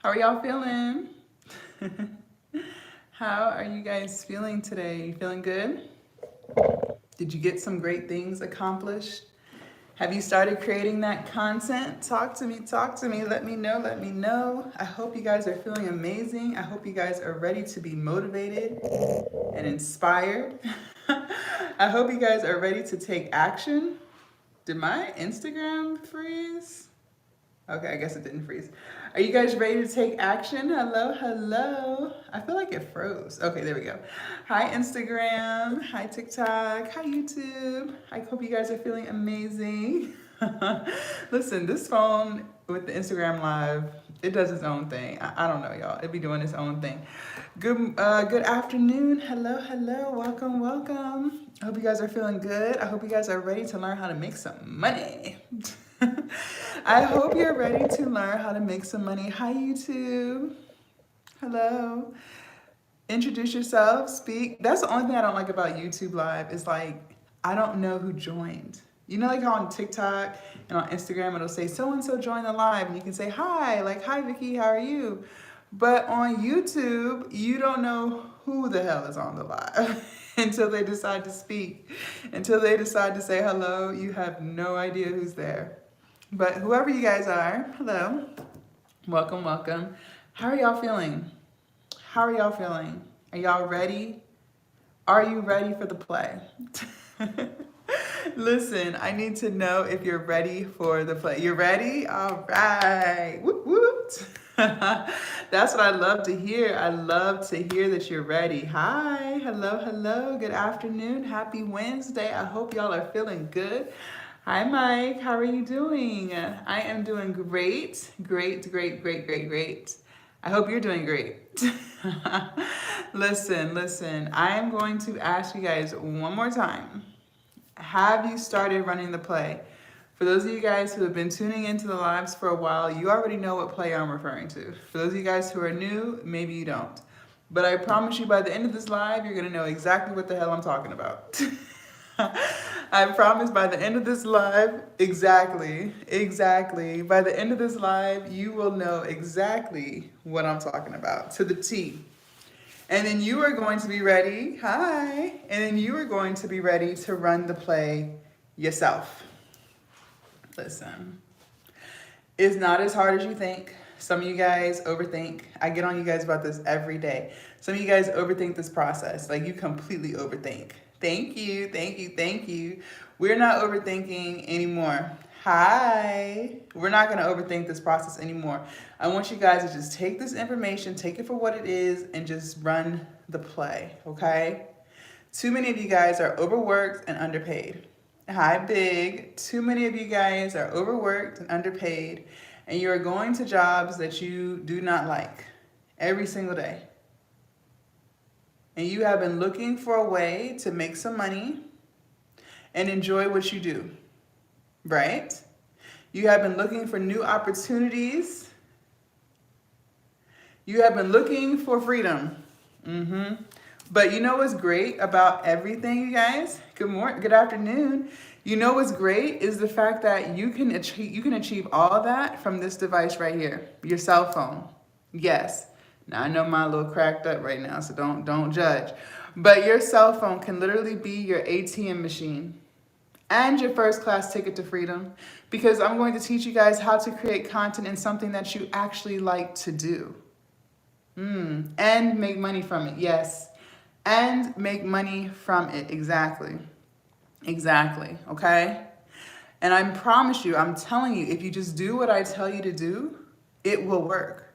How are y'all feeling? How are you guys feeling today? You feeling good? Did you get some great things accomplished? Have you started creating that content? Talk to me, talk to me. Let me know, let me know. I hope you guys are feeling amazing. I hope you guys are ready to be motivated and inspired. I hope you guys are ready to take action. Did my Instagram freeze? Okay, I guess it didn't freeze. Are you guys ready to take action? Hello, hello. I feel like it froze. Okay, there we go. Hi, Instagram. Hi, TikTok. Hi, YouTube. I hope you guys are feeling amazing. Listen, this phone with the Instagram Live, it does its own thing. I don't know, y'all. It be doing its own thing. Good afternoon. Hello, hello. Welcome, welcome. I hope you guys are feeling good. I hope you guys are ready to learn how to make some money. I hope you're ready to learn how to make some money. Hi, YouTube. Hello. Introduce yourself, speak. That's the only thing I don't like about YouTube Live is like, I don't know who joined. You know, like how on TikTok and on Instagram, it'll say so-and-so joined the live and you can say, hi, like, hi, Vicky, how are you? But on YouTube, you don't know who the hell is on the live until they decide to speak. Until they decide to say hello, you have no idea who's there. But whoever you guys are, hello, welcome, welcome. How are y'all feeling? How are y'all feeling? Are y'all ready? Are you ready for the play? Listen, I need to know if you're ready for the play. You're ready? All right. Whoop, whoop. That's what I love to hear. I love to hear that you're ready. Hi, hello, hello. Good afternoon. Happy Wednesday. I hope y'all are feeling good. Hi, Mike. How are you doing? I am doing great. Great, great, great, great, great. I hope you're doing great. Listen. I am going to ask you guys one more time. Have you started running the play? For those of you guys who have been tuning into the lives for a while, you already know what play I'm referring to. For those of you guys who are new, maybe you don't. But I promise you by the end of this live, you're gonna know exactly what the hell I'm talking about. I promise by the end of this live, exactly. By the end of this live, you will know exactly what I'm talking about, to the T. And then you are going to be ready, hi, and then you are going to be ready to run the play yourself. Listen, it's not as hard as you think. Some of you guys overthink. I get on you guys about this every day. Some of you guys overthink this process. Like you completely overthink. Thank you. We're not overthinking anymore. Hi. We're not going to overthink this process anymore. I want you guys to just take this information, take it for what it is, and just run the play, okay? Too many of you guys are overworked and underpaid. Hi, Big. Too many of you guys are overworked and underpaid, and you are going to jobs that you do not like every single day. And you have been looking for a way to make some money and enjoy what you do, right? You have been looking for new opportunities. You have been looking for freedom. But you know what's great about everything, you guys? Good afternoon. You know what's great is the fact that you can achieve all that from this device right here, your cell phone. Yes. Now I know mine a little cracked up right now, so don't judge. But your cell phone can literally be your ATM machine and your first class ticket to freedom, because I'm going to teach you guys how to create content in something that you actually like to do. And make money from it, yes. And make money from it, exactly, okay? And I promise you, I'm telling you, if you just do what I tell you to do, it will work.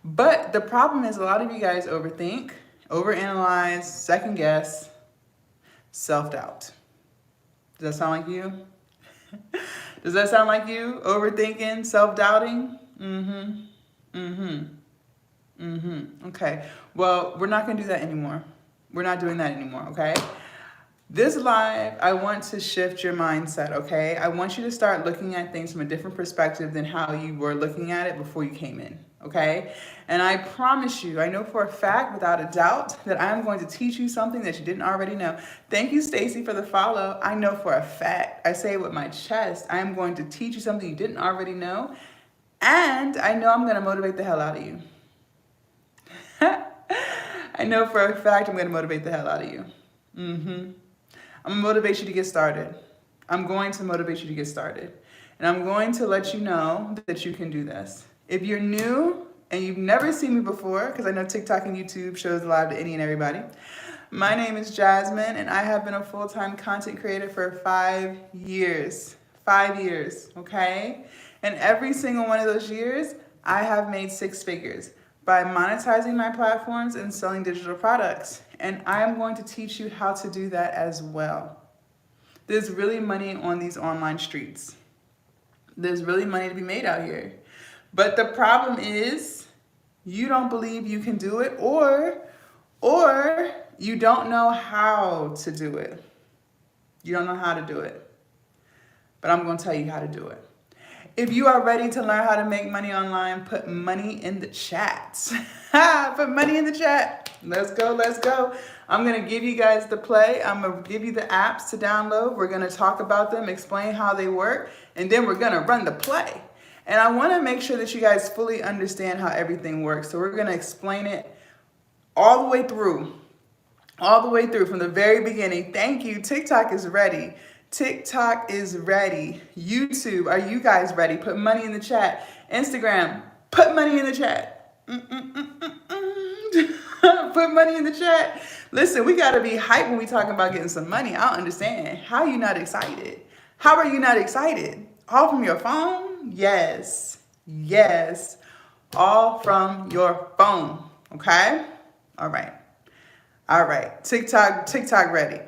But the problem is a lot of you guys overthink, overanalyze, second guess, self-doubt. Does that sound like you? Does that sound like you? Overthinking, self-doubting? Okay. Well, we're not going to do that anymore. We're not doing that anymore, okay? This live, I want to shift your mindset, okay? I want you to start looking at things from a different perspective than how you were looking at it before you came in, okay? And I promise you, I know for a fact, without a doubt, that I'm going to teach you something that you didn't already know. Thank you, Stacy, for the follow. I know for a fact, I say it with my chest, I am going to teach you something you didn't already know. And I know I'm going to motivate the hell out of you. I know for a fact I'm going to motivate the hell out of you. I'm going to motivate you to get started. I'm going to motivate you to get started. And I'm going to let you know that you can do this. If you're new and you've never seen me before, because I know TikTok and YouTube shows live to any and everybody, my name is Jasmine, and I have been a full-time content creator for 5 years. 5 years, okay? And every single one of those years, I have made 6 figures by monetizing my platforms and selling digital products. And I am going to teach you how to do that as well. There's really money on these online streets. There's really money to be made out here. But the problem is you don't believe you can do it, or you don't know how to do it. You don't know how to do it. But I'm going to tell you how to do it. If you are ready to learn how to make money online, put money in the chat. Put money in the chat. Let's go, let's go. I'm going to give you guys the play. I'm going to give you the apps to download. We're going to talk about them, explain how they work, and then we're going to run the play. And I want to make sure that you guys fully understand how everything works. So we're going to explain it all the way through. All the way through from the very beginning. Thank you. TikTok is ready. TikTok is ready. YouTube, are you guys ready? Put money in the chat. Instagram, put money in the chat. Put money in the chat. Listen, we got to be hyped when we talking about getting some money. I don't understand. How are you not excited? How are you not excited? All from your phone? Yes. Yes. All from your phone. Okay? All right. All right. TikTok ready.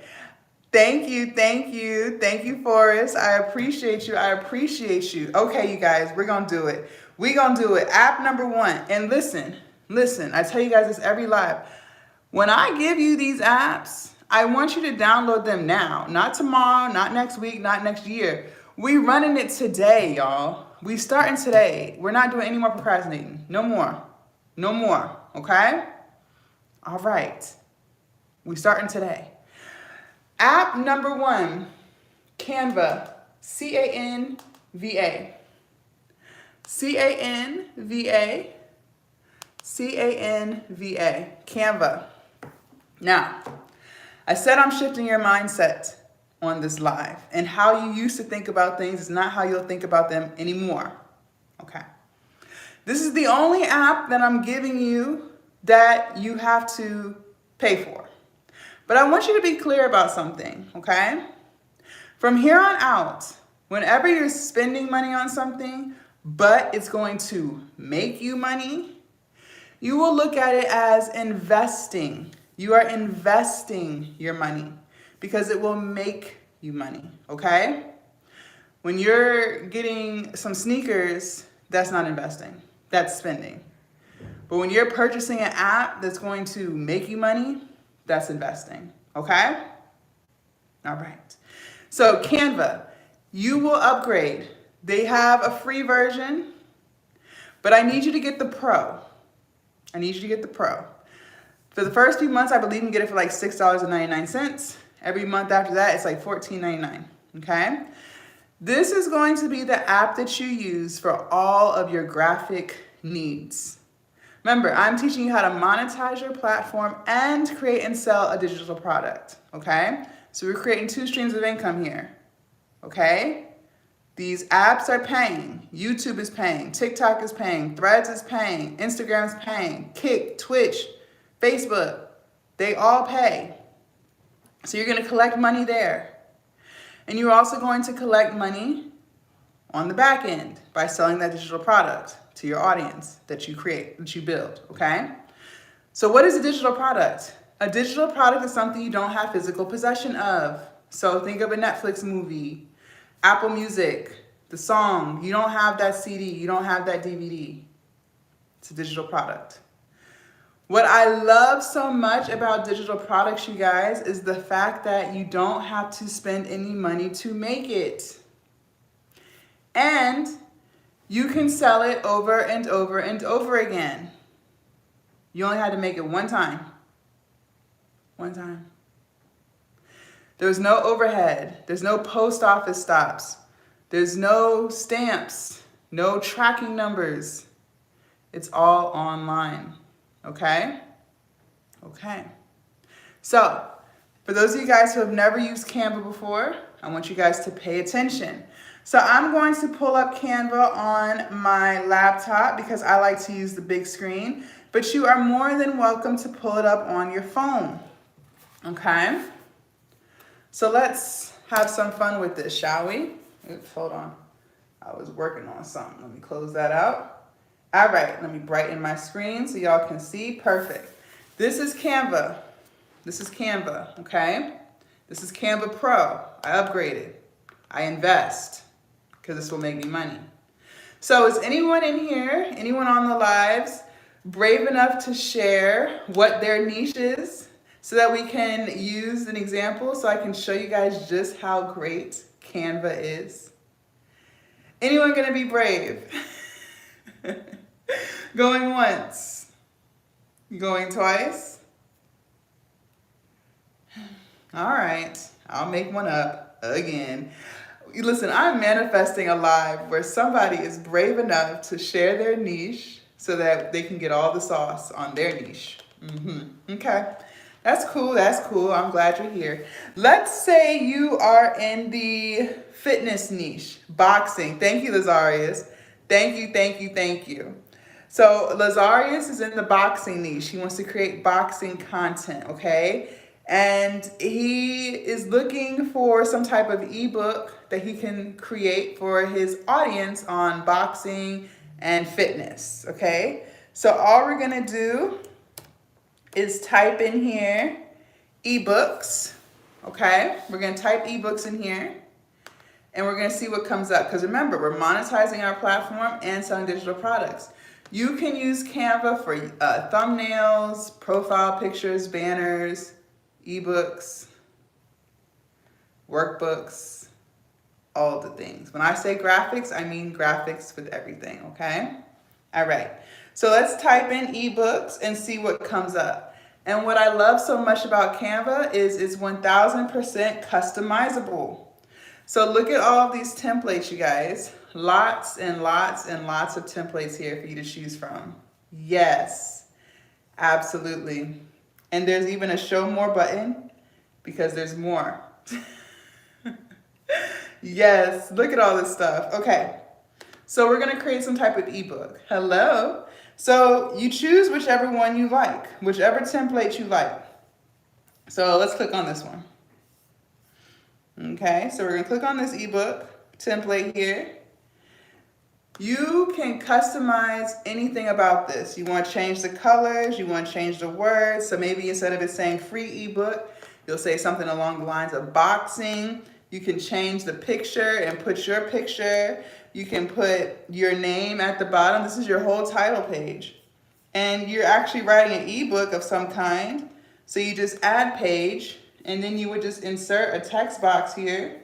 Thank you, Forrest. I appreciate you. Okay, you guys, we're going to do it. We're going to do it. App number 1. And listen, I tell you guys this every live. When I give you these apps, I want you to download them now. Not tomorrow, not next week, not next year. We running it today, y'all. We starting today. We're not doing any more procrastinating. No more. No more. Okay? All right. We starting today. App number 1, Canva, C-A-N-V-A. C-A-N-V-A. C-A-N-V-A. Canva. Now, I said I'm shifting your mindset on this live, and how you used to think about things is not how you'll think about them anymore. Okay. This is the only app that I'm giving you that you have to pay for. But I want you to be clear about something, okay? From here on out, whenever you're spending money on something, but it's going to make you money, you will look at it as investing. You are investing your money because it will make you money, okay? When you're getting some sneakers, that's not investing, that's spending. But when you're purchasing an app that's going to make you money, that's investing, okay? All right. So Canva, you will upgrade. They have a free version, but I need you to get the Pro. I need you to get the Pro. For the first few months, I believe you can get it for like $6.99. Every month after that, it's like $14.99, okay? This is going to be the app that you use for all of your graphic needs. Remember, I'm teaching you how to monetize your platform and create and sell a digital product, okay? So we're creating 2 streams of income here, okay? These apps are paying. YouTube is paying. TikTok is paying. Threads is paying. Instagram is paying. Kick, Twitch, Facebook, they all pay. So you're going to collect money there. And you're also going to collect money on the back end by selling that digital product to your audience that you create, that you build, okay? So what is a digital product? A digital product is something you don't have physical possession of. So think of a Netflix movie, Apple Music, the song. You don't have that CD, you don't have that DVD. It's a digital product. What I love so much about digital products, you guys, is the fact that you don't have to spend any money to make it. And you can sell it over and over and over again. You only had to make it one time. One time. There's no overhead. There's no post office stops. There's no stamps. No tracking numbers. It's all online, okay? Okay. So, for those of you guys who have never used Canva before, I want you guys to pay attention. So I'm going to pull up Canva on my laptop because I like to use the big screen, but you are more than welcome to pull it up on your phone, okay? So let's have some fun with this, shall we? Oops, hold on. I was working on something. Let me close that out. All right, let me brighten my screen so y'all can see. Perfect. This is Canva. This is Canva, okay? This is Canva Pro. I upgraded. I invest because this will make me money. So is anyone in here, anyone on the lives, brave enough to share what their niche is so that we can use an example so I can show you guys just how great Canva is? Anyone gonna be brave? Going once? Going twice? All right, I'll make one up again. Listen, I'm manifesting a live where somebody is brave enough to share their niche so that they can get all the sauce on their niche. Okay, that's cool, that's cool. I'm glad you're here. Let's say you are in the fitness niche, boxing. Thank you, Lazarius. Thank you, thank you, thank you. So Lazarius is in the boxing niche. He wants to create boxing content, okay? And he is looking for some type of ebook that he can create for his audience on boxing and fitness, okay? So all we're gonna do is type in here ebooks, okay? We're gonna type ebooks in here and we're gonna see what comes up. Because remember, we're monetizing our platform and selling digital products. You can use Canva for thumbnails, profile pictures, banners, ebooks, workbooks, all the things. When I say graphics, I mean graphics with everything, okay? All right, so let's type in ebooks and see what comes up. And what I love so much about Canva is it's 1000% customizable. So look at all of these templates, you guys. Lots and lots and lots of templates here for you to choose from. Yes, absolutely. And there's even a show more button because there's more. Yes, look at all this stuff. Okay, so we're gonna create some type of ebook. Hello. So you choose whichever one you like, whichever template you like. So let's click on this one. Okay, so we're gonna click on this ebook template here. You can customize anything about this. You want to change the colors, you want to change the words. So maybe instead of it saying free ebook, you'll say something along the lines of boxing. You can change the picture and put your picture. You can put your name at the bottom. This is your whole title page. And you're actually writing an ebook of some kind. So you just add page, and then you would just insert a text box here.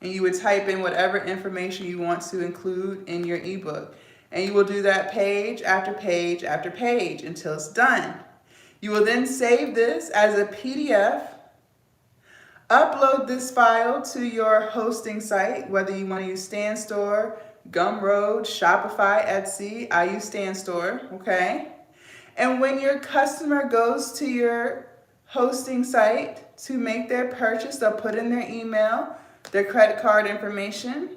And you would type in whatever information you want to include in your ebook. And you will do that page after page after page until it's done. You will then save this as a PDF, upload this file to your hosting site, whether you want to use StanStore, Gumroad, Shopify, Etsy. I use StanStore, okay? And when your customer goes to your hosting site to make their purchase, they'll put in their email, their credit card information,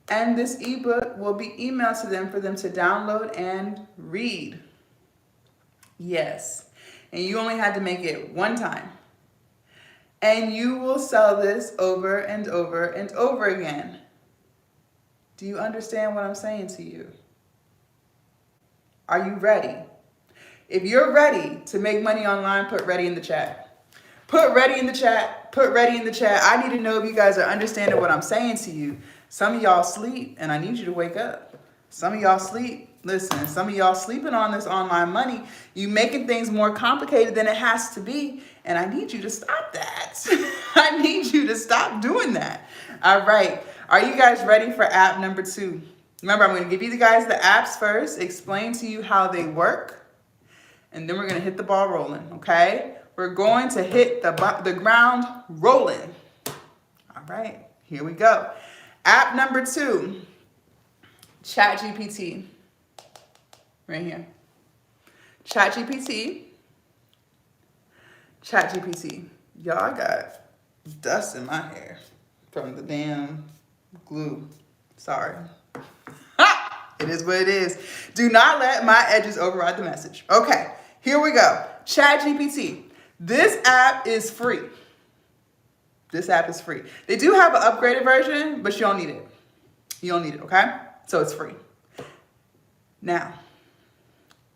and this ebook will be emailed to them for them to download and read. Yes, and you only had to make it one time. And you will sell this over and over and over again. Do you understand what I'm saying to you? Are you ready? If you're ready to make money online, put ready in the chat. Put ready in the chat. Put ready in the chat. I need to know if you guys are understanding what I'm saying to you. Some of y'all sleep, and I need you to wake up. Some of y'all sleep. Listen, some of y'all sleeping on this online money. You making things more complicated than it has to be, and I need you to stop that. I need you to stop doing that. All right. Are you guys ready for app number 2? Remember, I'm going to give you guys the apps first, explain to you how they work, and then we're going to hit the ball rolling, okay? We're going to hit the ground rolling. All right, here we go. App number 2, ChatGPT. Right here. ChatGPT. ChatGPT. Y'all, I got dust in my hair from the damn glue. Sorry. It is what it is. Do not let my edges override the message. Okay, here we go. ChatGPT. This app is free. This app is free. They do have an upgraded version, but you don't need it. You don't need it, okay? So it's free. Now,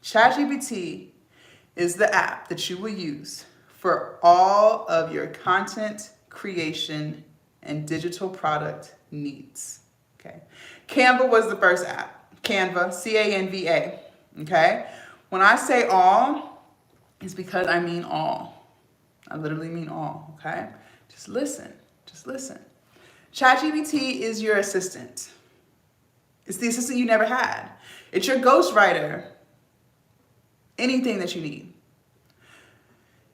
ChatGPT is the app that you will use for all of your content creation and digital product needs, okay? Canva was the first app. Canva, C-A-N-V-A, okay? When I say all, it's because I mean all. I literally mean all, okay? Just listen, just listen. ChatGPT is your assistant. It's the assistant you never had. It's your ghostwriter. Anything that you need.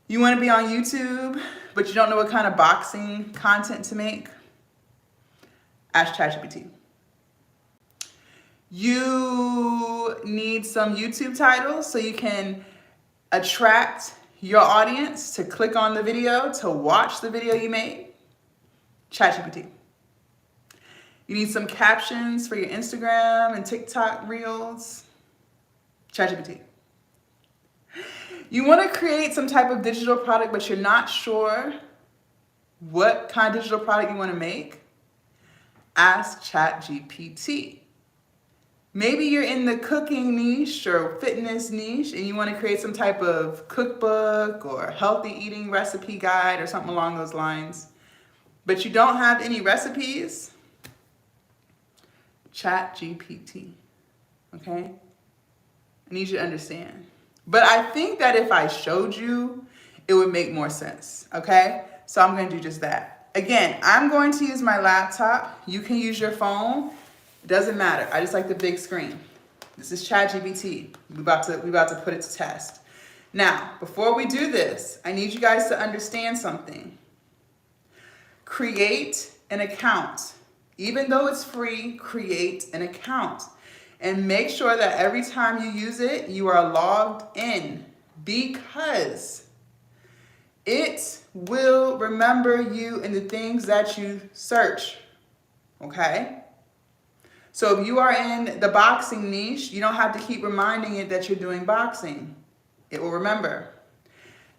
You want to be on YouTube, but you don't know what kind of boxing content to make? Ask ChatGPT. You need some YouTube titles so you can attract your audience to click on the video, to watch the video you made? ChatGPT. You need some captions for your Instagram and TikTok reels? ChatGPT. You want to create some type of digital product, but you're not sure what kind of digital product you want to make? Ask ChatGPT. Maybe you're in the cooking niche or fitness niche and you want to create some type of cookbook or healthy eating recipe guide or something along those lines, but you don't have any recipes? ChatGPT, okay? I need you to understand. But I think that if I showed you, it would make more sense, okay? So I'm going to do just that. Again, I'm going to use my laptop. You can use your phone. It doesn't matter. I just like the big screen. This is ChatGPT. We about to put it to test. Now, before we do this, I need you guys to understand something. Create an account. Even though it's free, create an account. And make sure that every time you use it, you are logged in, because it will remember you and the things that you search, okay? So if you are in the boxing niche, you don't have to keep reminding it that you're doing boxing. It will remember.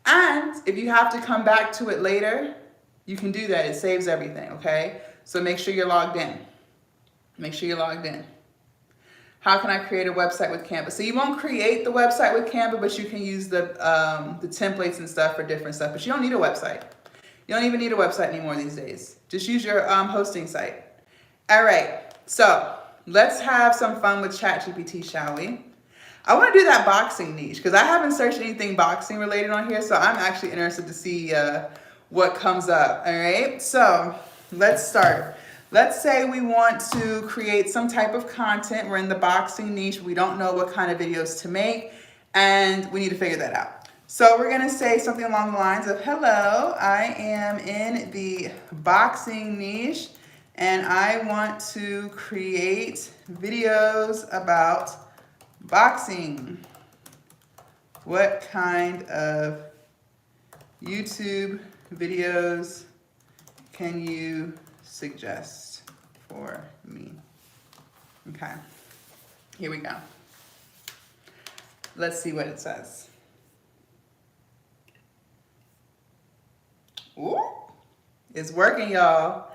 And if you have to come back to it later, you can do that. It saves everything, okay? So make sure you're logged in. Make sure you're logged in. How can I create a website with Canva? So you won't create the website with Canva, but you can use the templates and stuff for different stuff. But you don't need a website. You don't even need a website anymore these days. Just use your hosting site. All right, so let's have some fun with ChatGPT, shall we? I want to do that boxing niche because I haven't searched anything boxing related on here, so I'm actually interested to see what comes up. All right, so let's start. Let's say we want to create some type of content. We're in the boxing niche. We don't know what kind of videos to make, and we need to figure that out. So we're going to say something along the lines of, hello, I am in the boxing niche, and I want to create videos about boxing. What kind of YouTube videos can you suggest for me? Okay, here we go. Let's see what it says. Ooh, it's working, y'all.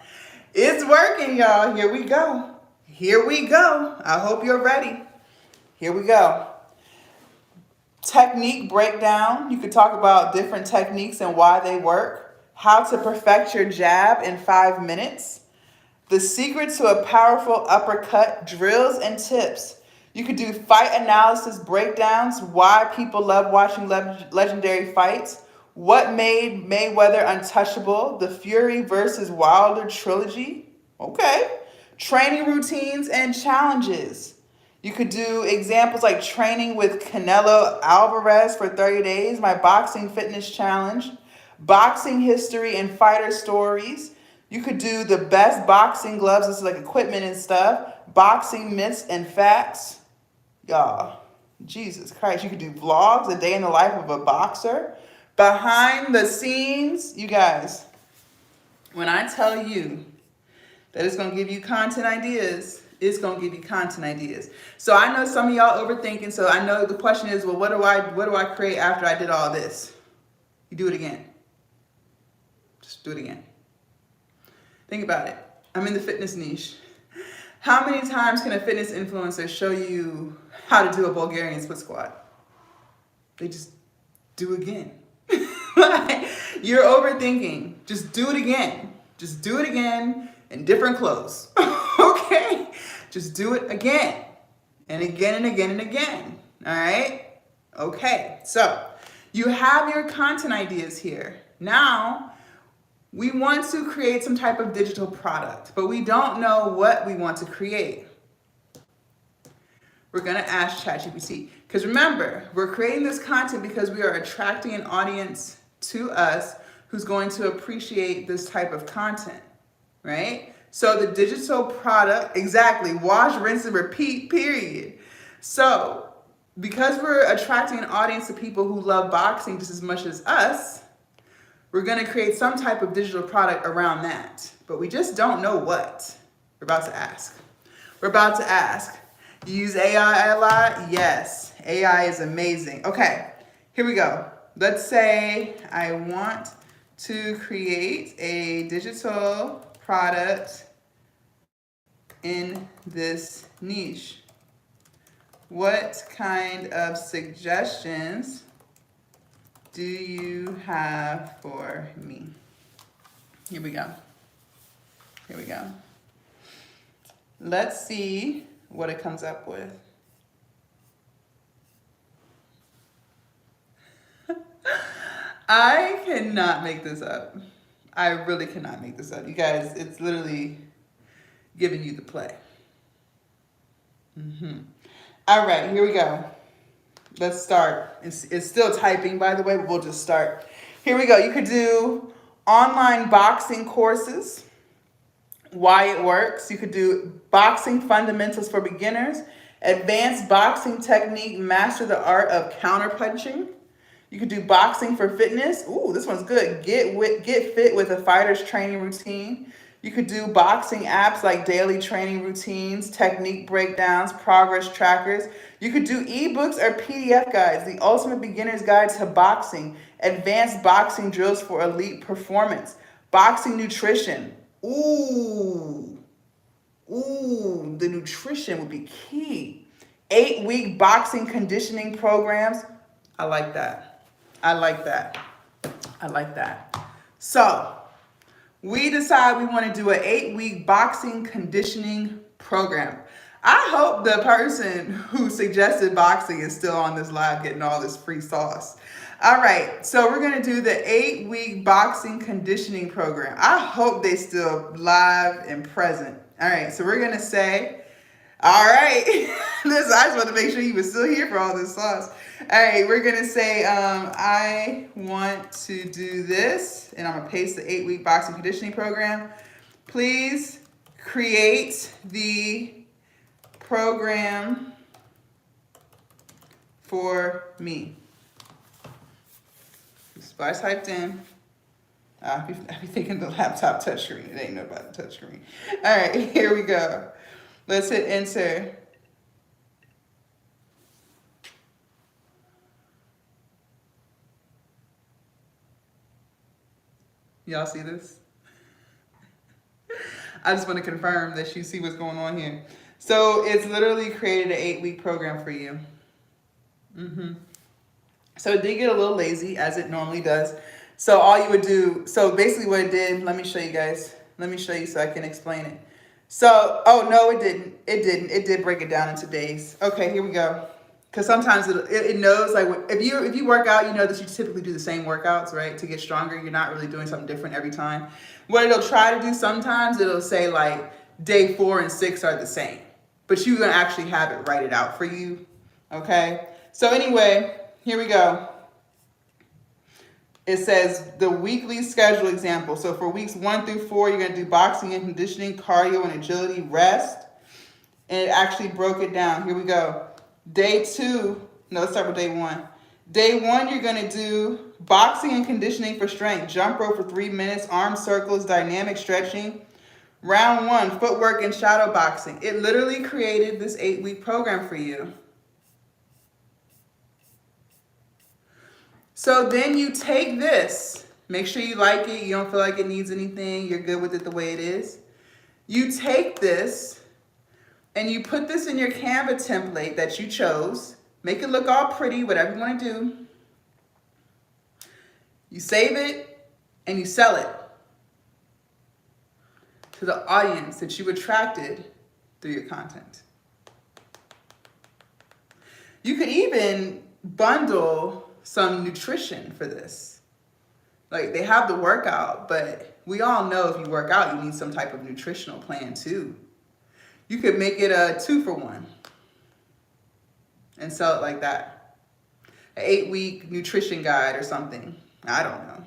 It's working, y'all. Here we go. Here we go. I hope you're ready. Here we go. Technique breakdown. You could talk about different techniques and why they work. How to perfect your jab in 5 minutes. The secret to a powerful uppercut, drills and tips. You could do fight analysis breakdowns, why people love watching legendary fights, what made Mayweather untouchable, the Fury versus Wilder trilogy. Okay. Training routines and challenges. You could do examples like training with Canelo Alvarez for 30 days, my boxing fitness challenge, boxing history and fighter stories, You could do the best boxing gloves. This is like equipment and stuff. Boxing myths and facts. Y'all, Jesus Christ. You could do vlogs, a day in the life of a boxer. Behind the scenes, you guys, when I tell you that it's going to give you content ideas, it's going to give you content ideas. So I know some of y'all overthinking. So I know the question is, well, what do I create after I did all this? You do it again. Just do it again. Think about it. I'm in the fitness niche. How many times can a fitness influencer show you how to do a Bulgarian split squat? They just do again. You're overthinking. Just do it again. Just do it again in different clothes. Okay? Just do it again. And again and again and again. All right? Okay. So you have your content ideas here. Now, we want to create some type of digital product, but we don't know what we want to create. We're going to ask ChatGPT. Because remember, we're creating this content because we are attracting an audience to us who's going to appreciate this type of content, right? So the digital product, exactly, wash, rinse, and repeat, period. So because we're attracting an audience of people who love boxing just as much as us, we're going to create some type of digital product around that. But we just don't know what. We're about to ask. We're about to ask. You use AI a lot? Yes. AI is amazing. Okay, here we go. Let's say I want to create a digital product in this niche. What kind of suggestions do you have for me? Here we go. Here we go. Let's see what it comes up with. I cannot make this up. I really cannot make this up. You guys, it's literally giving you the play. All right, here we go. Let's start. It's still typing, by the way, but we'll just start. Here we go. You could do online boxing courses, why it works. You could do boxing fundamentals for beginners, advanced boxing technique, master the art of counterpunching. You could do boxing for fitness. Ooh, this one's good. Get fit with a fighter's training routine. You could do boxing apps like daily training routines, technique breakdowns, progress trackers. You could do ebooks or PDF guides, the ultimate beginner's guide to boxing, advanced boxing drills for elite performance, boxing nutrition. Ooh, the nutrition would be key. 8-week boxing conditioning programs. I like that. I like that. I like that. So we decide we want to do an 8-week boxing conditioning program. I hope the person who suggested boxing is still on this live getting all this free sauce. All right, so we're going to do the 8-week boxing conditioning program. I hope they still live and present. All right, so we're going to say, all right, this, I just want to make sure you were still here for all this sauce. All right, we're going to say, I want to do this, and I'm going to paste the 8-week boxing conditioning program. Please create the program for me. So I typed in. I be thinking the laptop touchscreen. It ain't no about the touchscreen. All right, here we go. Let's hit enter. Y'all see this? I just want to confirm that you see what's going on here. So it's literally created an 8-week program for you. So it did get a little lazy, as it normally does. So all you would do, so basically what it did, let me show you guys. Let me show you so I can explain it. So, oh no, it didn't. It didn't. It did break it down into days. Okay, here we go. Because sometimes it knows, like, if you work out, you know that you typically do the same workouts, right? To get stronger, you're not really doing something different every time. What it'll try to do sometimes, it'll say like day 4 and 6 are the same, but you're gonna actually have it write it out for you. Okay. So anyway, here we go. It says the weekly schedule example. So for weeks 1 through 4, you're going to do boxing and conditioning, cardio and agility, rest. And it actually broke it down. Here we go. Day 2, no, let's start with day 1. Day 1, you're going to do boxing and conditioning for strength, jump rope for 3 minutes, arm circles, dynamic stretching. Round 1, footwork and shadow boxing. It literally created this 8-week program for you. So then you take this, make sure you like it, you don't feel like it needs anything, you're good with it the way it is. You take this and you put this in your Canva template that you chose. Make it look all pretty, whatever you want to do. You save it and you sell it to the audience that you attracted through your content. You could even bundle some nutrition for this. Like, they have the workout, but we all know if you work out, you need some type of nutritional plan too. You could make it a 2-for-1 and sell it like that. An 8-week nutrition guide or something. I don't know.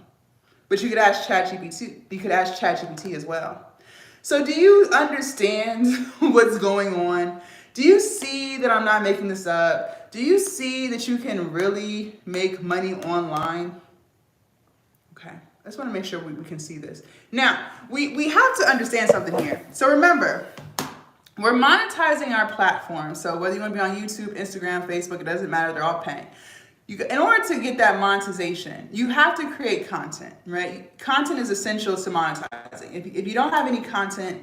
But you could ask ChatGPT. You could ask ChatGPT as well. So do you understand what's going on? Do you see that I'm not making this up? Do you see that you can really make money online? Okay, I just want to make sure we can see this. Now, we have to understand something here. So remember, we're monetizing our platform. So whether you want to be on YouTube, Instagram, Facebook, it doesn't matter, they're all paying. In order to get that monetization, you have to create content, right? Content is essential to monetizing. If you don't have any content,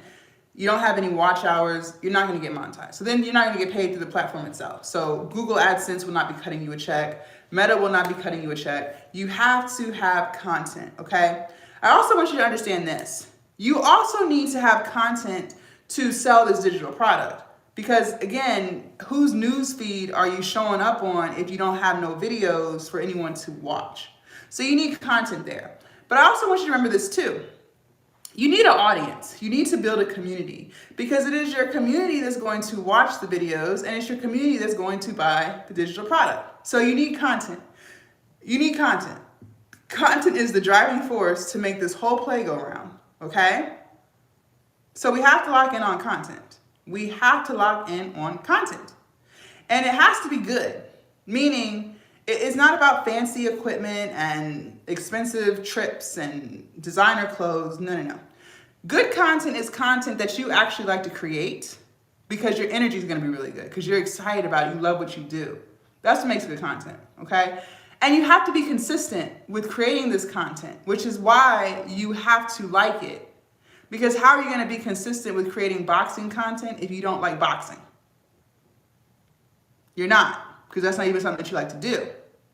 you don't have any watch hours, you're not going to get monetized. So then you're not going to get paid through the platform itself. So Google AdSense will not be cutting you a check. Meta will not be cutting you a check. You have to have content, okay? I also want you to understand this. You also need to have content to sell this digital product. Because again, whose newsfeed are you showing up on if you don't have no videos for anyone to watch? So you need content there. But I also want you to remember this too. You need an audience. You need to build a community, because it is your community that's going to watch the videos and it's your community that's going to buy the digital product. So you need content. You need content. Content is the driving force to make this whole play go around, okay? So we have to lock in on content. We have to lock in on content. And it has to be good, meaning it's not about fancy equipment and expensive trips and designer clothes. No. Good content is content that you actually like to create because your energy is going to be really good, because you're excited about it, you love what you do. That's what makes good content, okay? And you have to be consistent with creating this content, which is why you have to like it. Because how are you going to be consistent with creating boxing content if you don't like boxing? You're not, because that's not even something that you like to do.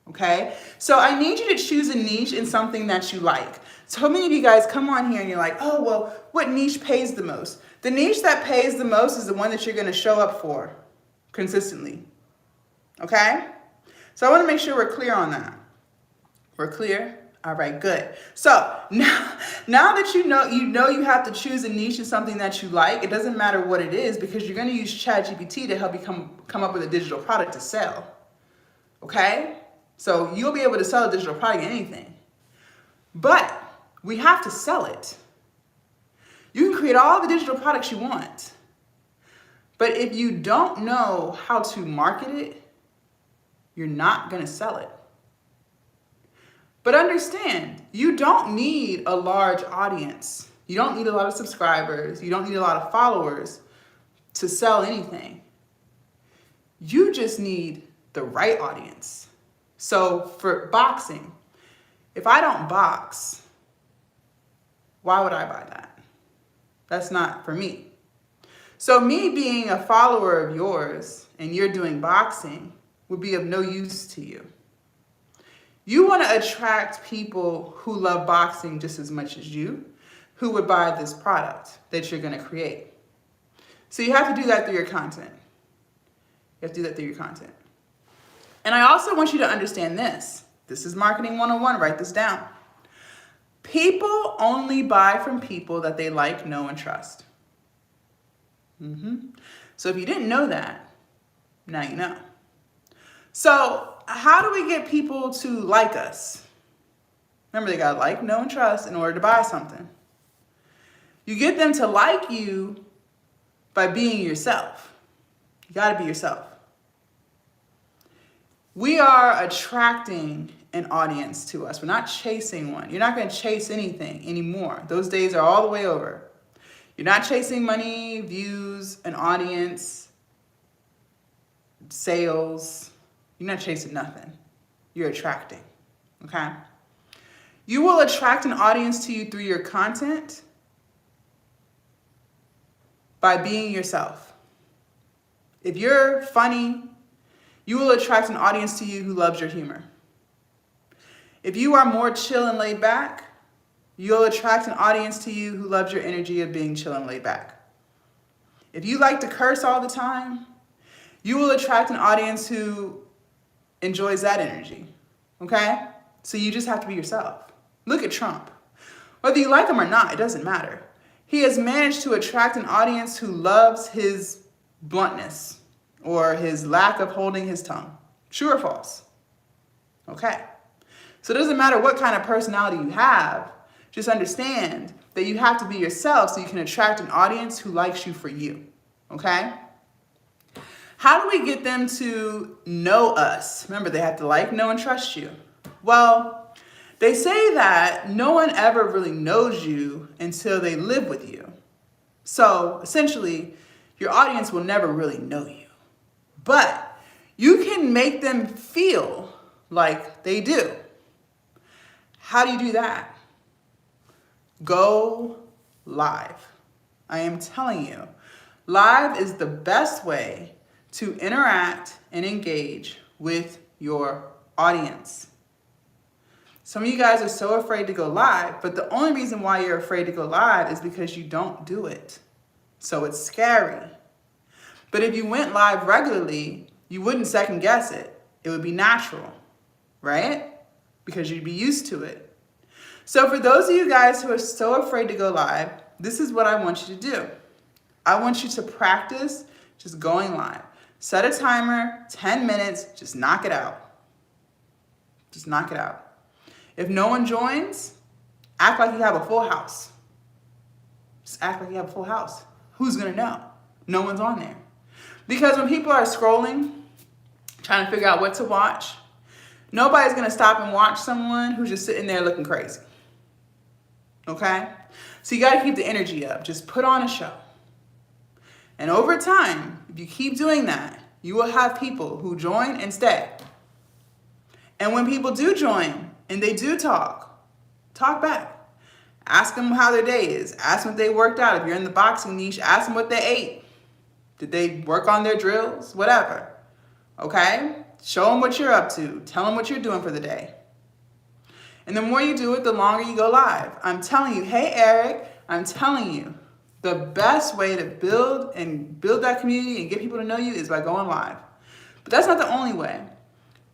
Okay? So I need you to choose a niche in something that you like. So many of you guys come on here and you're like, oh, well, what niche pays the most? The niche that pays the most is the one that you're going to show up for consistently. Okay? So I want to make sure we're clear on that. We're clear? All right, good. So now that you know you have to choose a niche in something that you like. It doesn't matter what it is, because you're going to use ChatGPT to help you come up with a digital product to sell. Okay? So you'll be able to sell a digital product in anything. But we have to sell it. You can create all the digital products you want. But if you don't know how to market it, you're not going to sell it. But understand, you don't need a large audience. You don't need a lot of subscribers. You don't need a lot of followers to sell anything. You just need the right audience. So for boxing, if I don't box, why would I buy that? That's not for me. So me being a follower of yours and you're doing boxing would be of no use to you. You want to attract people who love boxing just as much as you, who would buy this product that you're going to create. So you have to do that through your content. You have to do that through your content. And I also want you to understand this. This is marketing 101. Write this down. People only buy from people that they like, know, and trust. So if you didn't know that, now you know. So how do we get people to like us? Remember, they gotta like, know, and trust in order to buy something. You get them to like you by being yourself. You gotta be yourself. We are attracting an audience to us. We're not chasing one. You're not gonna chase anything anymore. Those days are all the way over. You're not chasing money, views, an audience, sales. You're not chasing nothing. You're attracting, okay? You will attract an audience to you through your content by being yourself. If you're funny, you will attract an audience to you who loves your humor. If you are more chill and laid back, you'll attract an audience to you who loves your energy of being chill and laid back. If you like to curse all the time, you will attract an audience who enjoys that energy, okay? So you just have to be yourself. Look at Trump. Whether you like him or not, it doesn't matter. He has managed to attract an audience who loves his bluntness or his lack of holding his tongue. True or false? Okay. So it doesn't matter what kind of personality you have. Just understand that you have to be yourself so you can attract an audience who likes you for you, okay? How do we get them to know us? Remember, they have to like, know, and trust you. Well, they say that no one ever really knows you until they live with you. So essentially, your audience will never really know you. But you can make them feel like they do. How do you do that? Go live. I am telling you, live is the best way to interact and engage with your audience. Some of you guys are so afraid to go live, but the only reason why you're afraid to go live is because you don't do it. So it's scary. But if you went live regularly, you wouldn't second guess it. It would be natural, right? Because you'd be used to it. So for those of you guys who are so afraid to go live, this is what I want you to do. I want you to practice just going live. Set a timer, 10 minutes, just knock it out. Just knock it out. If no one joins, act like you have a full house. Just act like you have a full house. Who's gonna know? No one's on there. Because when people are scrolling, trying to figure out what to watch, nobody's gonna stop and watch someone who's just sitting there looking crazy. Okay? So you gotta keep the energy up. Just put on a show. And over time, if you keep doing that, you will have people who join and stay. And when people do join and they do talk back. Ask them how their day is. Ask them if they worked out. If you're in the boxing niche, ask them what they ate. Did they work on their drills? Whatever. Okay? Show them what you're up to. Tell them what you're doing for the day. And the more you do it, the longer you go live. I'm telling you, hey, Eric, I'm telling you, the best way to build that community and get people to know you is by going live. But that's not the only way.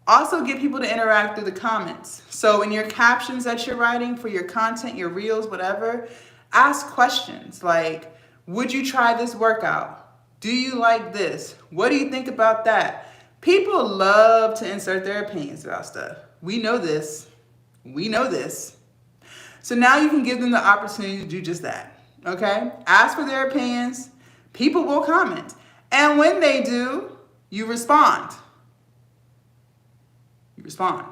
Also get people to interact through the comments. So in your captions that you're writing for your content, your reels, whatever, ask questions like, would you try this workout? Do you like this? What do you think about that? People love to insert their opinions about stuff. We know this. We know this. So now you can give them the opportunity to do just that. Okay? Ask for their opinions. People will comment. And when they do, you respond. You respond.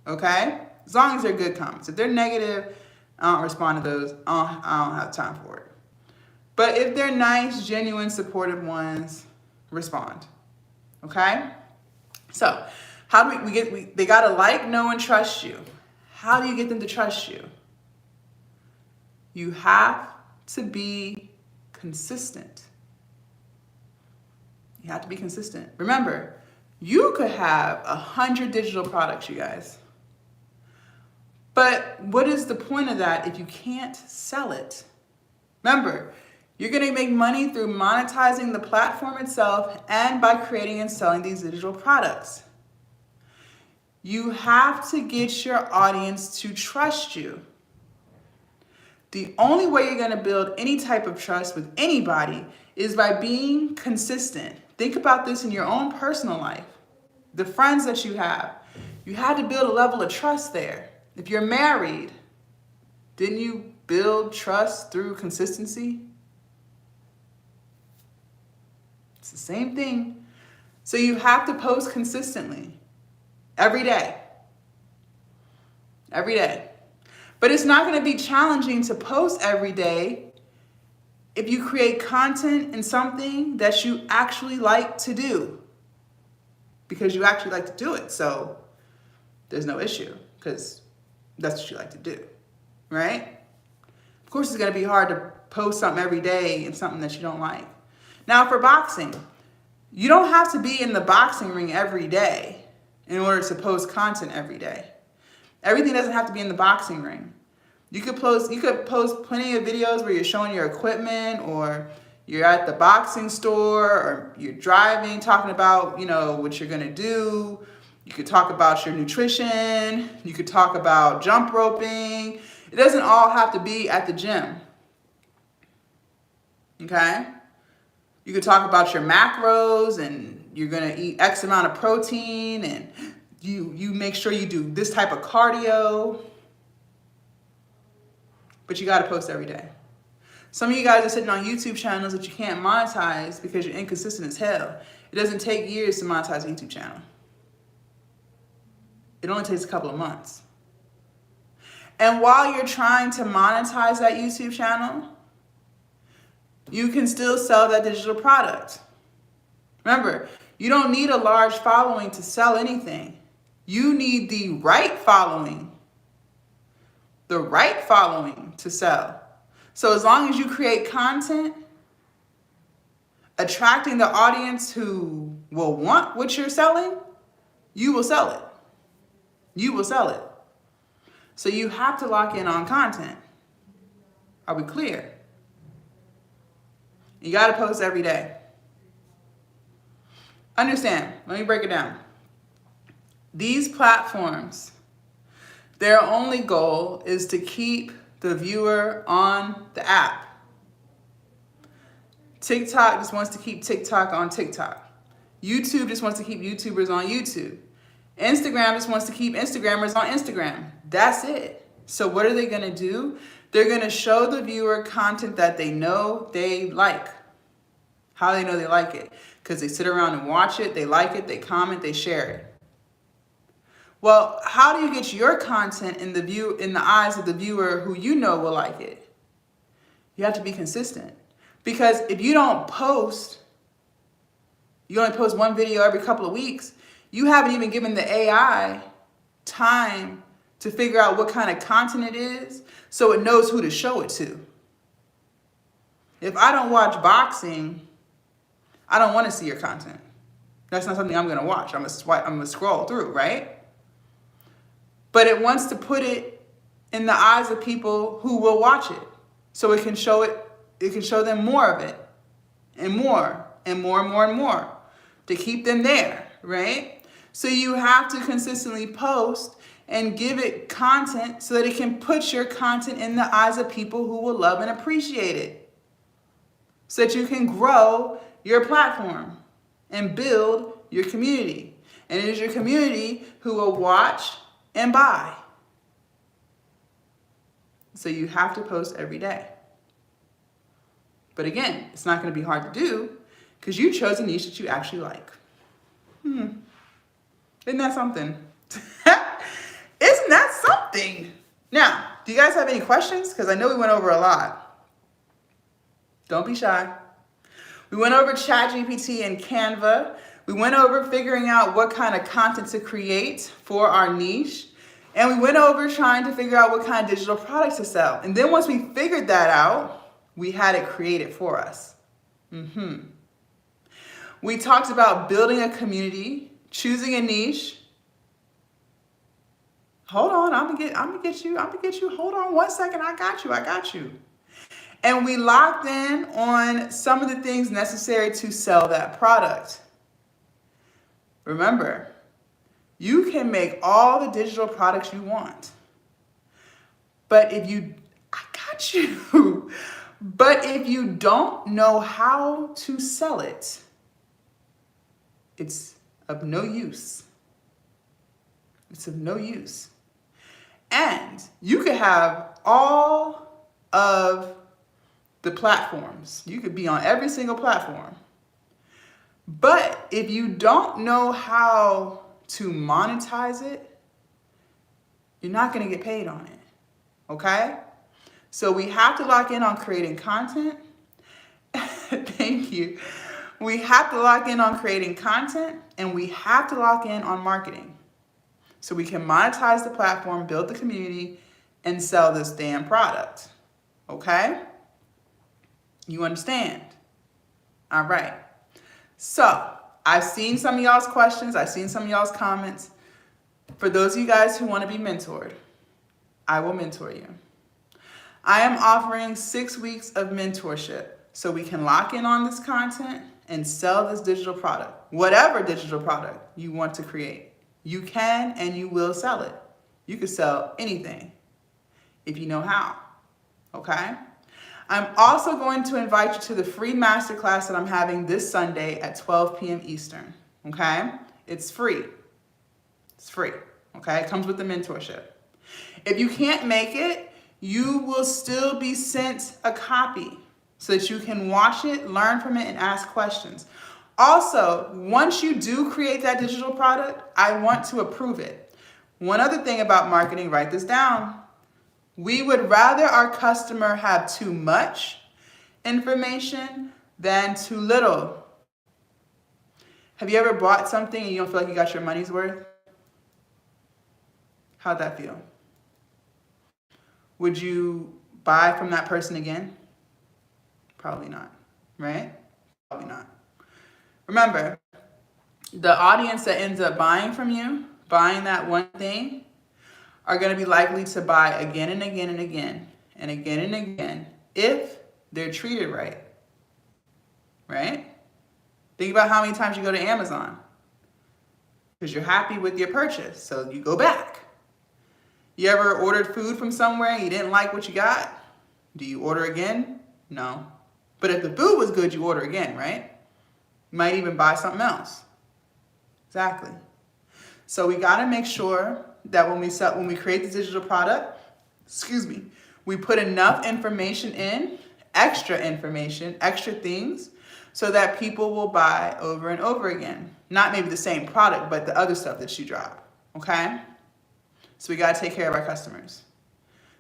Okay? As long as they're good comments. If they're negative, I don't respond to those. I don't have time for it. But if they're nice, genuine, supportive ones, respond. Okay? So, how do they gotta like, know, and trust you. How do you get them to trust you? You have to be consistent. You have to be consistent. Remember, you could have 100 digital products, you guys. But what is the point of that if you can't sell it? Remember, you're gonna make money through monetizing the platform itself and by creating and selling these digital products. You have to get your audience to trust you. The only way you're gonna build any type of trust with anybody is by being consistent. Think about this in your own personal life. The friends that you have, you had to build a level of trust there. If you're married, didn't you build trust through consistency? It's the same thing. So you have to post consistently every day. Every day. But it's not going to be challenging to post every day if you create content in something that you actually like to do. Because you actually like to do it. So there's no issue because that's what you like to do. Right? Of course, it's going to be hard to post something every day and something that you don't like. Now, for boxing, you don't have to be in the boxing ring every day in order to post content every day. Everything doesn't have to be in the boxing ring. You could post plenty of videos where you're showing your equipment, or you're at the boxing store, or you're driving, talking about, what you're gonna do. You could talk about your nutrition. You could talk about jump roping. It doesn't all have to be at the gym. Okay? You could talk about your macros, and you're gonna eat X amount of protein, and you make sure you do this type of cardio. But you gotta post every day. Some of you guys are sitting on YouTube channels that you can't monetize because you're inconsistent as hell. It doesn't take years to monetize a YouTube channel. It only takes a couple of months. And while you're trying to monetize that YouTube channel, you can still sell that digital product. Remember, you don't need a large following to sell anything. You need the right following. The right following to sell. So as long as you create content, attracting the audience who will want what you're selling, you will sell it. You will sell it. So you have to lock in on content. Are we clear? You got to post every day. Understand, let me break it down. These platforms, their only goal is to keep the viewer on the app. TikTok just wants to keep TikTok on TikTok. YouTube just wants to keep YouTubers on YouTube. Instagram just wants to keep Instagrammers on Instagram. That's it. So what are they going to do? They're going to show the viewer content that they know they like. How do they know they like it? Because they sit around and watch it, they like it, they comment, they share it. Well, how do you get your content in the eyes of the viewer who you know will like it? You have to be consistent. Because if you don't post, you only post one video every couple of weeks, you haven't even given the AI time to figure out what kind of content it is so it knows who to show it to. If I don't watch boxing, I don't want to see your content. That's not something I'm going to watch. I'm going to scroll through, right? But it wants to put it in the eyes of people who will watch it. So it can show them more of it, and more, and more, and more, and more, to keep them there, right? So you have to consistently post and give it content so that it can put your content in the eyes of people who will love and appreciate it. So that you can grow your platform and build your community. And it is your community who will watch and buy. So you have to post every day. But again, it's not going to be hard to do because you chose a niche that you actually like. Isn't that something? Isn't that something? Now, do you guys have any questions? Because I know we went over a lot. Don't be shy. We went over ChatGPT and Canva. We went over figuring out what kind of content to create for our niche. And we went over trying to figure out what kind of digital products to sell. And then once we figured that out, we had it created for us. We talked about building a community, choosing a niche. Hold on, I'm gonna get you. Hold on 1 second, I got you. And we locked in on some of the things necessary to sell that product. Remember, you can make all the digital products you want. But if you don't know how to sell it, it's of no use. It's of no use. And you could have all of the platforms. You could be on every single platform. But if you don't know how to monetize it, you're not going to get paid on it. Okay? So we have to lock in on creating content. Thank you. We have to lock in on creating content, and we have to lock in on marketing. So we can monetize the platform, build the community, and sell this damn product. Okay? You understand? All right. So I've seen some of y'all's questions. I've seen some of y'all's comments. For those of you guys who want to be mentored, I will mentor you. I am offering 6 weeks of mentorship so we can lock in on this content and sell this digital product. Whatever digital product you want to create, you can and you will sell it. You can sell anything if you know how. Okay? I'm also going to invite you to the free masterclass that I'm having this Sunday at 12 p.m. Eastern. Okay? It's free. It's free. Okay? It comes with the mentorship. If you can't make it, you will still be sent a copy so that you can watch it, learn from it, and ask questions. Also, once you do create that digital product, I want to approve it. One other thing about marketing, write this down. We would rather our customer have too much information than too little. Have you ever bought something and you don't feel like you got your money's worth? How'd that feel? Would you buy from that person again? Probably not, right? Probably not. Remember, the audience that ends up buying from you, buying that one thing, are going to be likely to buy again and again and again and again and again if they're treated right. Right? Think about how many times you go to Amazon because you're happy with your purchase, so you go back. You ever ordered food from somewhere and you didn't like what you got? Do you order again? No. But if the food was good, you order again, right? You might even buy something else. Exactly. So we got to make sure that when we create the digital product, we put enough information in, extra information, extra things, so that people will buy over and over again. Not maybe the same product, but the other stuff that you drop, okay? So we got to take care of our customers.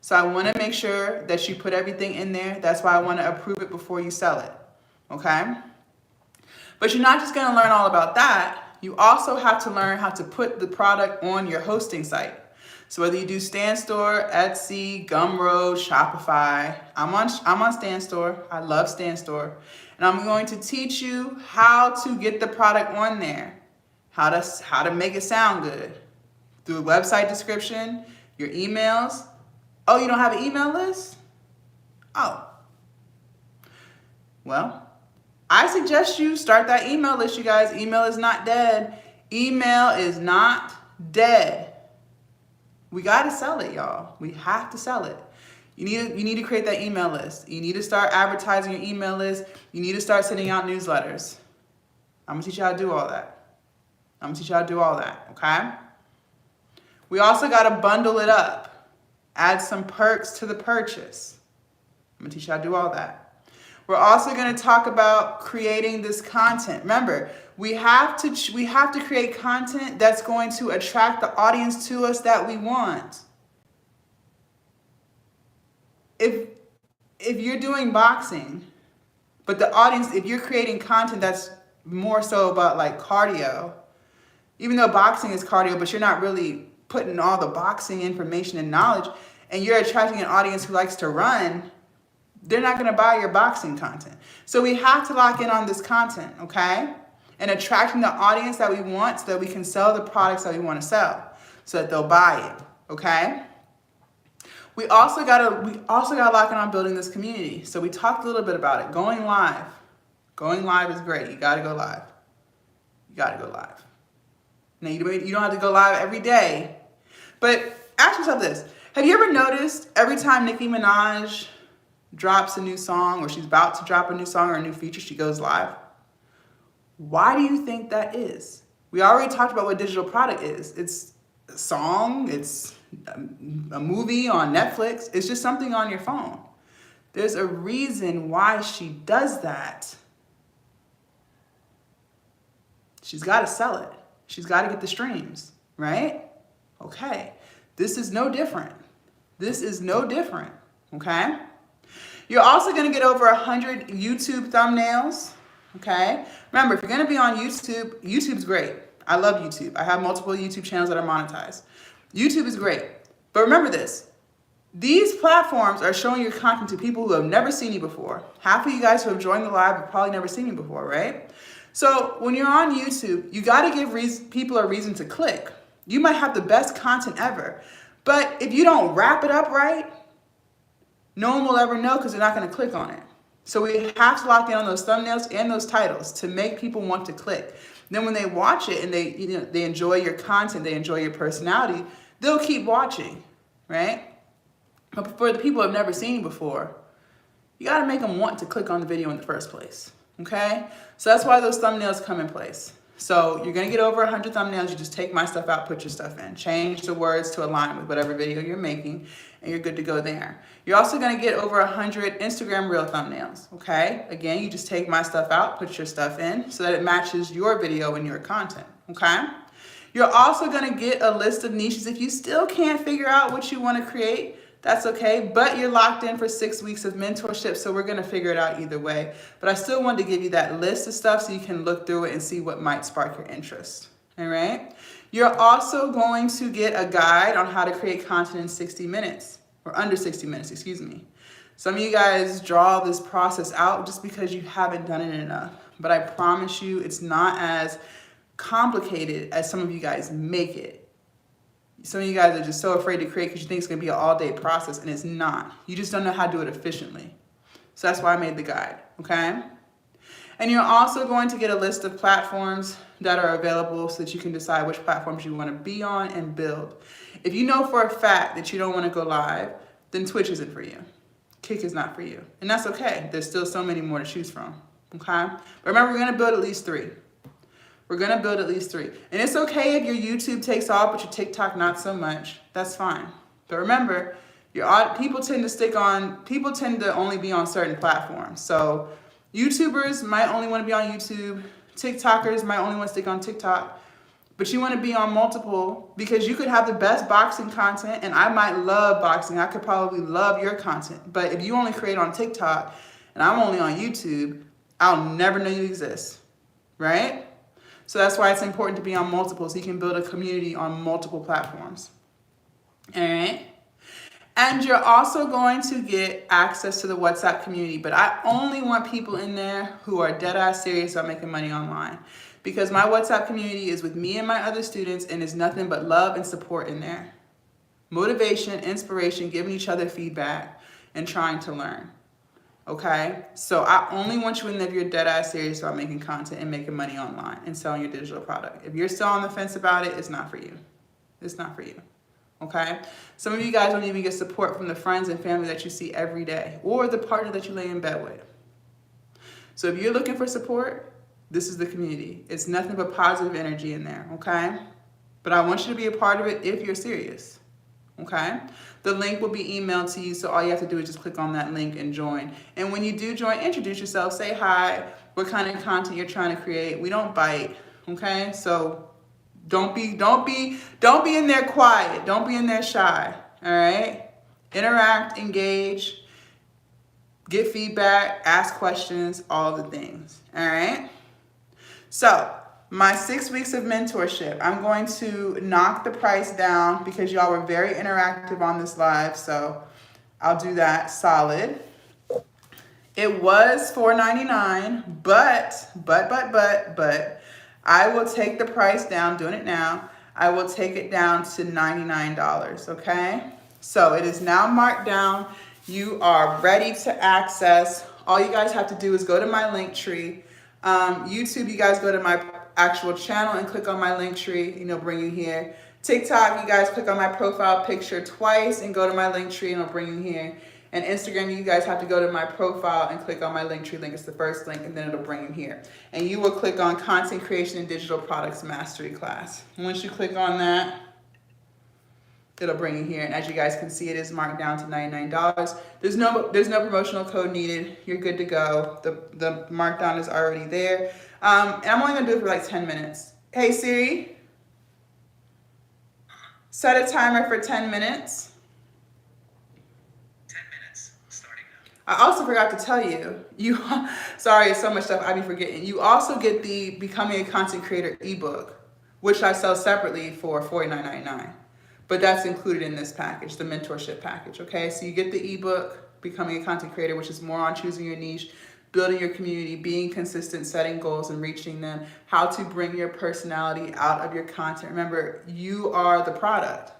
So I want to make sure that you put everything in there. That's why I want to approve it before you sell it, okay? But you're not just going to learn all about that. You also have to learn how to put the product on your hosting site. So whether you do StanStore, Etsy, Gumroad, Shopify, I'm on StanStore. I love StanStore. And I'm going to teach you how to get the product on there, how to make it sound good through a website description, your emails. Oh, you don't have an email list? Oh. Well, I suggest you start that email list, you guys. Email is not dead. Email is not dead. We got to sell it, y'all. We have to sell it. You need to create that email list. You need to start advertising your email list. You need to start sending out newsletters. I'm going to teach you how to do all that. Okay? We also got to bundle it up. Add some perks to the purchase. I'm going to teach you how to do all that. We're also going to talk about creating this content. Remember, we have to create content that's going to attract the audience to us that we want. If you're doing boxing, but the audience, if you're creating content that's more so about like cardio, even though boxing is cardio, but you're not really putting all the boxing information and knowledge, and you're attracting an audience who likes to run, they're not going to buy your boxing content. So we have to lock in on this content, okay? And attracting the audience that we want so that we can sell the products that we want to sell so that they'll buy it, okay? We also got to lock in on building this community. So we talked a little bit about it. Going live. Going live is great. You got to go live. Now, you don't have to go live every day. But ask yourself this. Have you ever noticed every time Nicki Minaj drops a new song, or she's about to drop a new song or a new feature, she goes live? Why do you think that is? We already talked about what digital product is. It's a song, it's a movie on Netflix. It's just something on your phone. There's a reason why she does that. She's got to sell it. She's got to get the streams, right? Okay. This is no different. This is no different, okay? You're also going to get over 100 YouTube thumbnails, okay? Remember, if you're going to be on YouTube, YouTube's great. I love YouTube. I have multiple YouTube channels that are monetized. YouTube is great. But remember this. These platforms are showing your content to people who have never seen you before. Half of you guys who have joined the live have probably never seen you before, right? So when you're on YouTube, you got to give people a reason to click. You might have the best content ever, but if you don't wrap it up right, no one will ever know because they're not going to click on it. So we have to lock in on those thumbnails and those titles to make people want to click. Then when they watch it and they enjoy your content, they enjoy your personality, they'll keep watching, right? But for the people who have never seen you before, you got to make them want to click on the video in the first place, okay? So that's why those thumbnails come in place. So you're going to get over 100 thumbnails. You just take my stuff out, put your stuff in. Change the words to align with whatever video you're making, and you're good to go there. You're also going to get over 100 Instagram Reel thumbnails, okay? Again, you just take my stuff out, put your stuff in so that it matches your video and your content, okay? You're also going to get a list of niches. If you still can't figure out what you want to create, that's okay, but you're locked in for 6 weeks of mentorship, so we're going to figure it out either way. But I still wanted to give you that list of stuff so you can look through it and see what might spark your interest, all right? You're also going to get a guide on how to create content in 60 minutes, or under 60 minutes, excuse me. Some of you guys draw this process out just because you haven't done it enough, but I promise you it's not as complicated as some of you guys make it. Some of you guys are just so afraid to create because you think it's going to be an all-day process, and it's not. You just don't know how to do it efficiently. So that's why I made the guide, okay? And you're also going to get a list of platforms that are available so that you can decide which platforms you want to be on and build. If you know for a fact that you don't want to go live, then Twitch isn't for you. Kick is not for you. And that's okay. There's still so many more to choose from, okay? But remember, we're going to build at least 3. We're going to build at least 3. And it's okay if your YouTube takes off, but your TikTok not so much. That's fine. But remember, people tend to only be on certain platforms. So YouTubers might only want to be on YouTube. TikTokers might only want to stick on TikTok. But you want to be on multiple because you could have the best boxing content, and I might love boxing. I could probably love your content. But if you only create on TikTok and I'm only on YouTube, I'll never know you exist, right? So that's why it's important to be on multiple, so you can build a community on multiple platforms. All right? And you're also going to get access to the WhatsApp community, but I only want people in there who are dead-ass serious about making money online, because my WhatsApp community is with me and my other students, and it's nothing but love and support in there. Motivation, inspiration, giving each other feedback, and trying to learn. Okay, so I only want you in there if you're dead ass serious about making content and making money online and selling your digital product. If you're still on the fence about it, it's not for you. It's not for you. Okay, some of you guys don't even get support from the friends and family that you see every day or the partner that you lay in bed with. So if you're looking for support, this is the community. It's nothing but positive energy in there. Okay, but I want you to be a part of it if you're serious. Okay, the link will be emailed to you, so all you have to do is just click on that link and join. And when you do join, introduce yourself, say hi, what kind of content you're trying to create. We don't bite, okay? So don't be in there quiet. Don't be in there shy, all right? Interact, engage, get feedback, ask questions, all the things, all right? So my 6 weeks of mentorship, I'm going to knock the price down because y'all were very interactive on this live, so I'll do that solid. It was $4.99, but I will take the price down, doing it now. I will take it down to $99, okay? So it is now marked down. You are ready to access. All you guys have to do is go to my link tree. YouTube, you guys go to my actual channel and click on my link tree, and it'll bring you here. TikTok, you guys click on my profile picture twice and go to my link tree, and it'll bring you here. And Instagram, you guys have to go to my profile and click on my link tree link. It's the first link, and then it'll bring you here. And you will click on Content Creation and Digital Products Mastery Class. And once you click on that, it'll bring you here. And as you guys can see, it is marked down to $99. There's no promotional code needed. You're good to go. The markdown is already there. And I'm only gonna do it for like 10 minutes. Hey Siri, set a timer for 10 minutes. 10 minutes, starting now. I also forgot to tell you, sorry, it's so much stuff I be forgetting. You also get the Becoming a Content Creator ebook, which I sell separately for $49.99. But that's included in this package, the mentorship package, okay? So you get the ebook, Becoming a Content Creator, which is more on choosing your niche, building your community, being consistent, setting goals and reaching them, how to bring your personality out of your content. Remember, you are the product.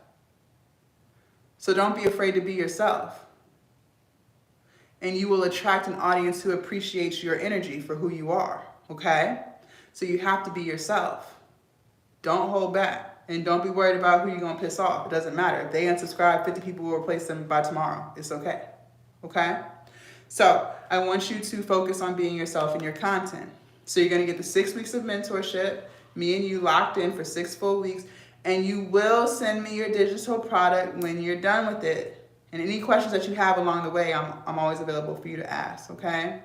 So don't be afraid to be yourself. And you will attract an audience who appreciates your energy for who you are, okay? So you have to be yourself. Don't hold back. And don't be worried about who you're going to piss off. It doesn't matter. If they unsubscribe, 50 people will replace them by tomorrow. It's okay. Okay? So I want you to focus on being yourself in your content. So you're going to get the 6 weeks of mentorship, me and you locked in for 6 full weeks, and you will send me your digital product when you're done with it. And any questions that you have along the way, I'm always available for you to ask, okay?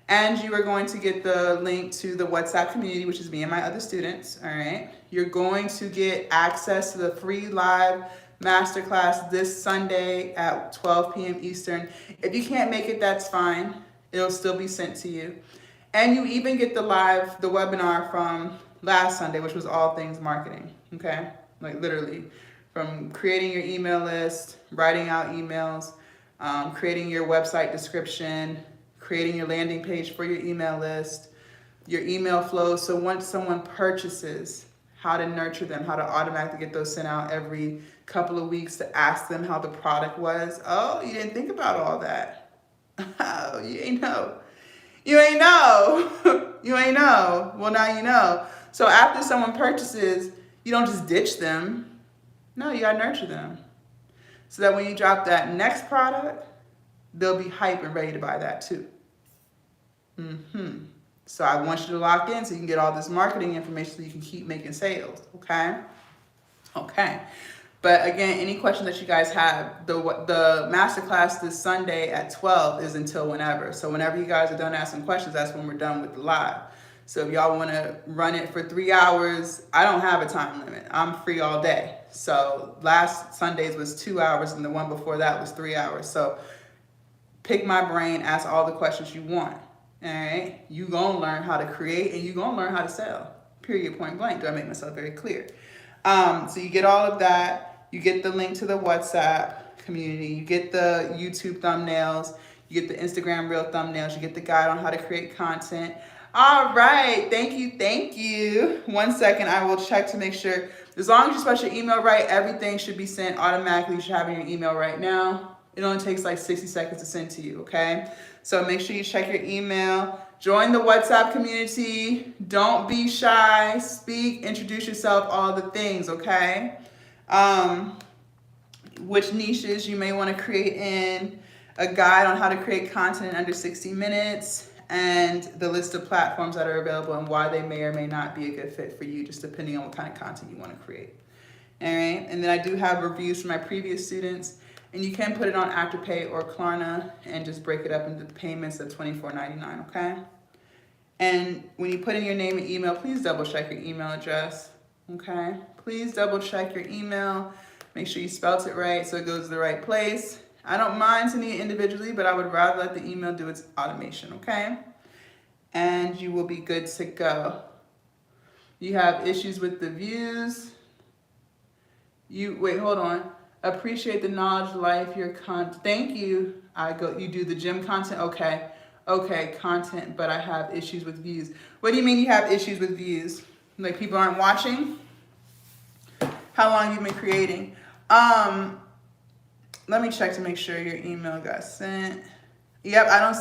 And you are going to get the link to the WhatsApp community, which is me and my other students, all right? You're going to get access to the free live masterclass this Sunday at 12 p.m. Eastern. If you can't make it, that's fine. It'll still be sent to you. And you even get the webinar from last Sunday, which was all things marketing, okay? Like literally, from creating your email list, writing out emails, creating your website description, creating your landing page for your email list, your email flow. So once someone purchases, how to nurture them, how to automatically get those sent out every couple of weeks to ask them how the product was. Oh, you didn't think about all that. Oh, you ain't know. You ain't know. You ain't know. Well, now you know. So after someone purchases, you don't just ditch them. No, you gotta nurture them. So that when you drop that next product, they'll be hype and ready to buy that too. So I want you to lock in so you can get all this marketing information so you can keep making sales, okay? Okay. But again, any questions that you guys have, the masterclass this Sunday at 12 is until whenever. So whenever you guys are done asking questions, that's when we're done with the live. So if y'all want to run it for 3 hours, I don't have a time limit. I'm free all day. So last Sunday's was 2 hours and the one before that was 3 hours. So pick my brain, ask all the questions you want. All right, you gonna learn how to create and you gonna learn how to sell. Period, point blank. Do I make myself very clear? So you get all of that. You get the link to the WhatsApp community. You get the YouTube thumbnails. You get the Instagram reel thumbnails. You get the guide on how to create content. All right, thank you, thank you. 1 second, I will check to make sure. As long as you spell your email right, everything should be sent automatically. You should have in your email right now. It only takes like 60 seconds to send to you, okay? So make sure you check your email. Join the WhatsApp community. Don't be shy. Speak, introduce yourself, all the things, okay? Which niches you may want to create in, a guide on how to create content in under 60 minutes, and the list of platforms that are available and why they may or may not be a good fit for you, just depending on what kind of content you want to create. All right, and then I do have reviews from my previous students. And you can put it on Afterpay or Klarna and just break it up into the payments of $24.99, okay? And when you put in your name and email, please double check your email address, okay? Please double check your email. Make sure you spelled it right so it goes to the right place. I don't mind sending it individually, but I would rather let the email do its automation, okay? And you will be good to go. You have issues with the views. Wait, hold on. Appreciate the knowledge, life, your content. Thank you. You do the gym content? Okay. Okay, content, but I have issues with views. What do you mean you have issues with views? Like people aren't watching? How long have you been creating? Let me check to make sure your email got sent. Yep, I don't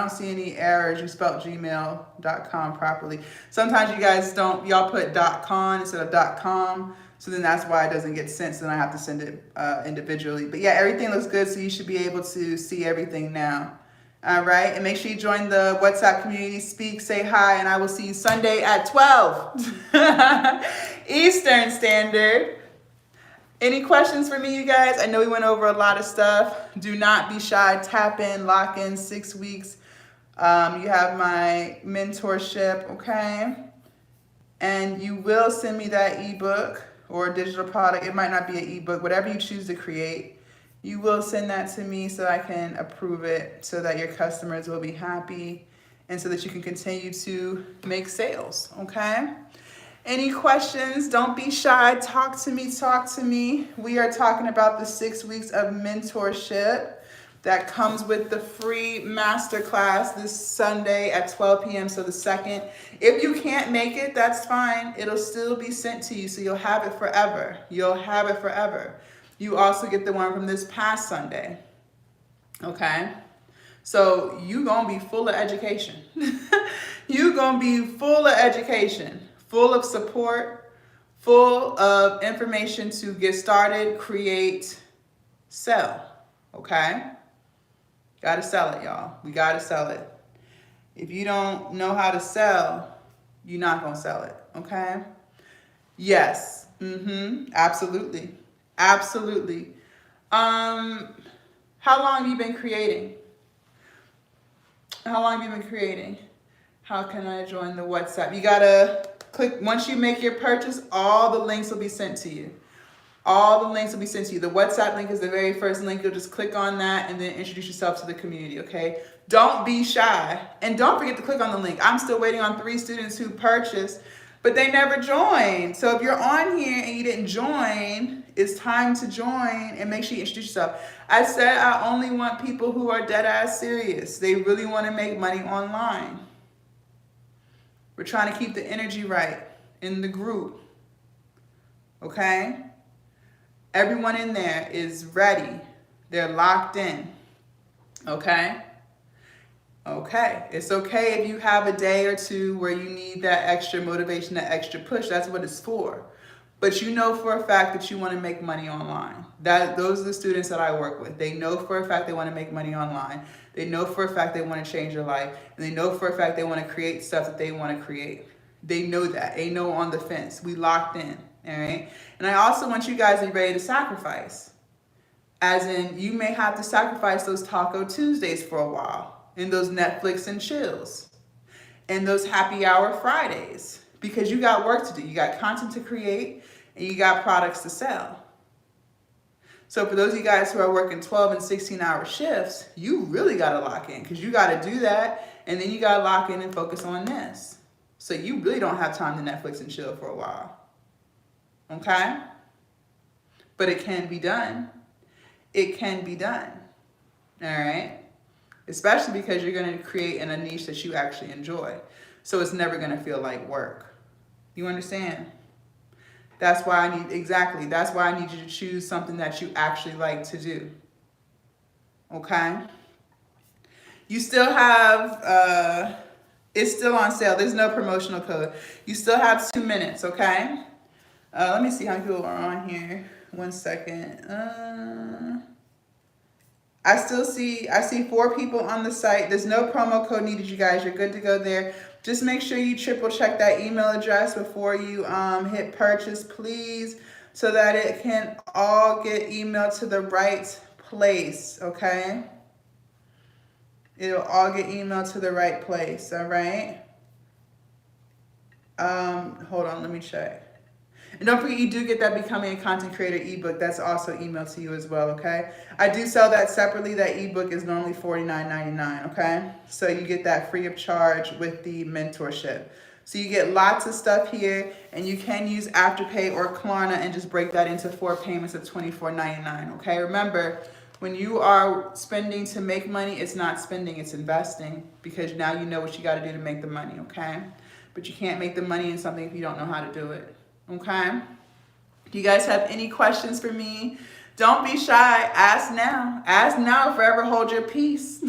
see any errors. You spelled gmail.com properly. Sometimes you guys y'all put .com instead of .com. So then that's why it doesn't get sent. So then I have to send it individually. But yeah, everything looks good. So you should be able to see everything now. All right. And make sure you join the WhatsApp community. Speak, say hi, and I will see you Sunday at 12 Eastern Standard. Any questions for me, you guys? I know we went over a lot of stuff. Do not be shy. Tap in, lock in, 6 weeks. You have my mentorship, okay? And you will send me that ebook or digital product. It might not be an ebook, whatever you choose to create. You will send that to me so I can approve it so that your customers will be happy and so that you can continue to make sales, okay? Any questions? Don't be shy. Talk to me, talk to me. We are talking about the 6 weeks of mentorship that comes with the free masterclass this Sunday at 12 p.m. So the 2nd. If you can't make it, that's fine. It'll still be sent to you, so you'll have it forever. You'll have it forever. You also get the one from this past Sunday, okay? So you gonna be full of education. You gonna be full of education, full of support, full of information to get started, create, sell, okay? Gotta sell it, y'all. We gotta sell it. If you don't know how to sell, you're not gonna sell it, okay? Yes, absolutely, absolutely. How long have you been creating? How long have you been creating? How can I join the WhatsApp? You gotta click, once you make your purchase, all the links will be sent to you. All the links will be sent to you. The WhatsApp link is the very first link. You'll just click on that and then introduce yourself to the community, okay? Don't be shy. And don't forget to click on the link. I'm still waiting on 3 students who purchased, but they never joined. So if you're on here and you didn't join, it's time to join and make sure you introduce yourself. I said I only want people who are dead ass serious. They really want to make money online. We're trying to keep the energy right in the group, okay? Everyone in there is ready. They're locked in, okay? Okay, it's okay if you have a day or two where you need that extra motivation, that extra push. That's what it's for. But you know for a fact that you want to make money online. Those are the students that I work with. They know for a fact they want to make money online. They know for a fact they want to change their life. And they know for a fact they want to create stuff that they want to create. They know that. They know on the fence. We locked in, all right? And I also want you guys to be ready to sacrifice. As in, you may have to sacrifice those Taco Tuesdays for a while. And those Netflix and chills. And those happy hour Fridays. Because you got work to do. You got content to create. And you got products to sell. So for those of you guys who are working 12 and 16-hour shifts, you really got to lock in. Because you got to do that. And then you got to lock in and focus on this. So you really don't have time to Netflix and chill for a while. Okay? But it can be done. It can be done. All right? Especially because you're going to create in a niche that you actually enjoy. So it's never going to feel like work. You understand? That's why I need, exactly, that's why I need you to choose something that you actually like to do. Okay? You still have, it's still on sale. There's no promotional code. You still have 2 minutes, okay? Let me see how many people are on here. 1 second. I see 4 people on the site. There's no promo code needed, you guys. You're good to go there. Just make sure you triple check that email address before you hit purchase, please, so that it can all get emailed to the right place, okay? It'll all get emailed to the right place, all right? Hold on, let me check. And don't forget, you do get that Becoming a Content Creator ebook. That's also emailed to you as well, okay? I do sell that separately. That ebook is normally $49.99, okay? So you get that free of charge with the mentorship. So you get lots of stuff here, and you can use Afterpay or Klarna and just break that into 4 payments of $24.99, okay? Remember, when you are spending to make money, it's not spending, it's investing, because now you know what you got to do to make the money, okay? But you can't make the money in something if you don't know how to do it. Okay? Do you guys have any questions for me? Don't be shy. Ask now. Ask now, forever hold your peace.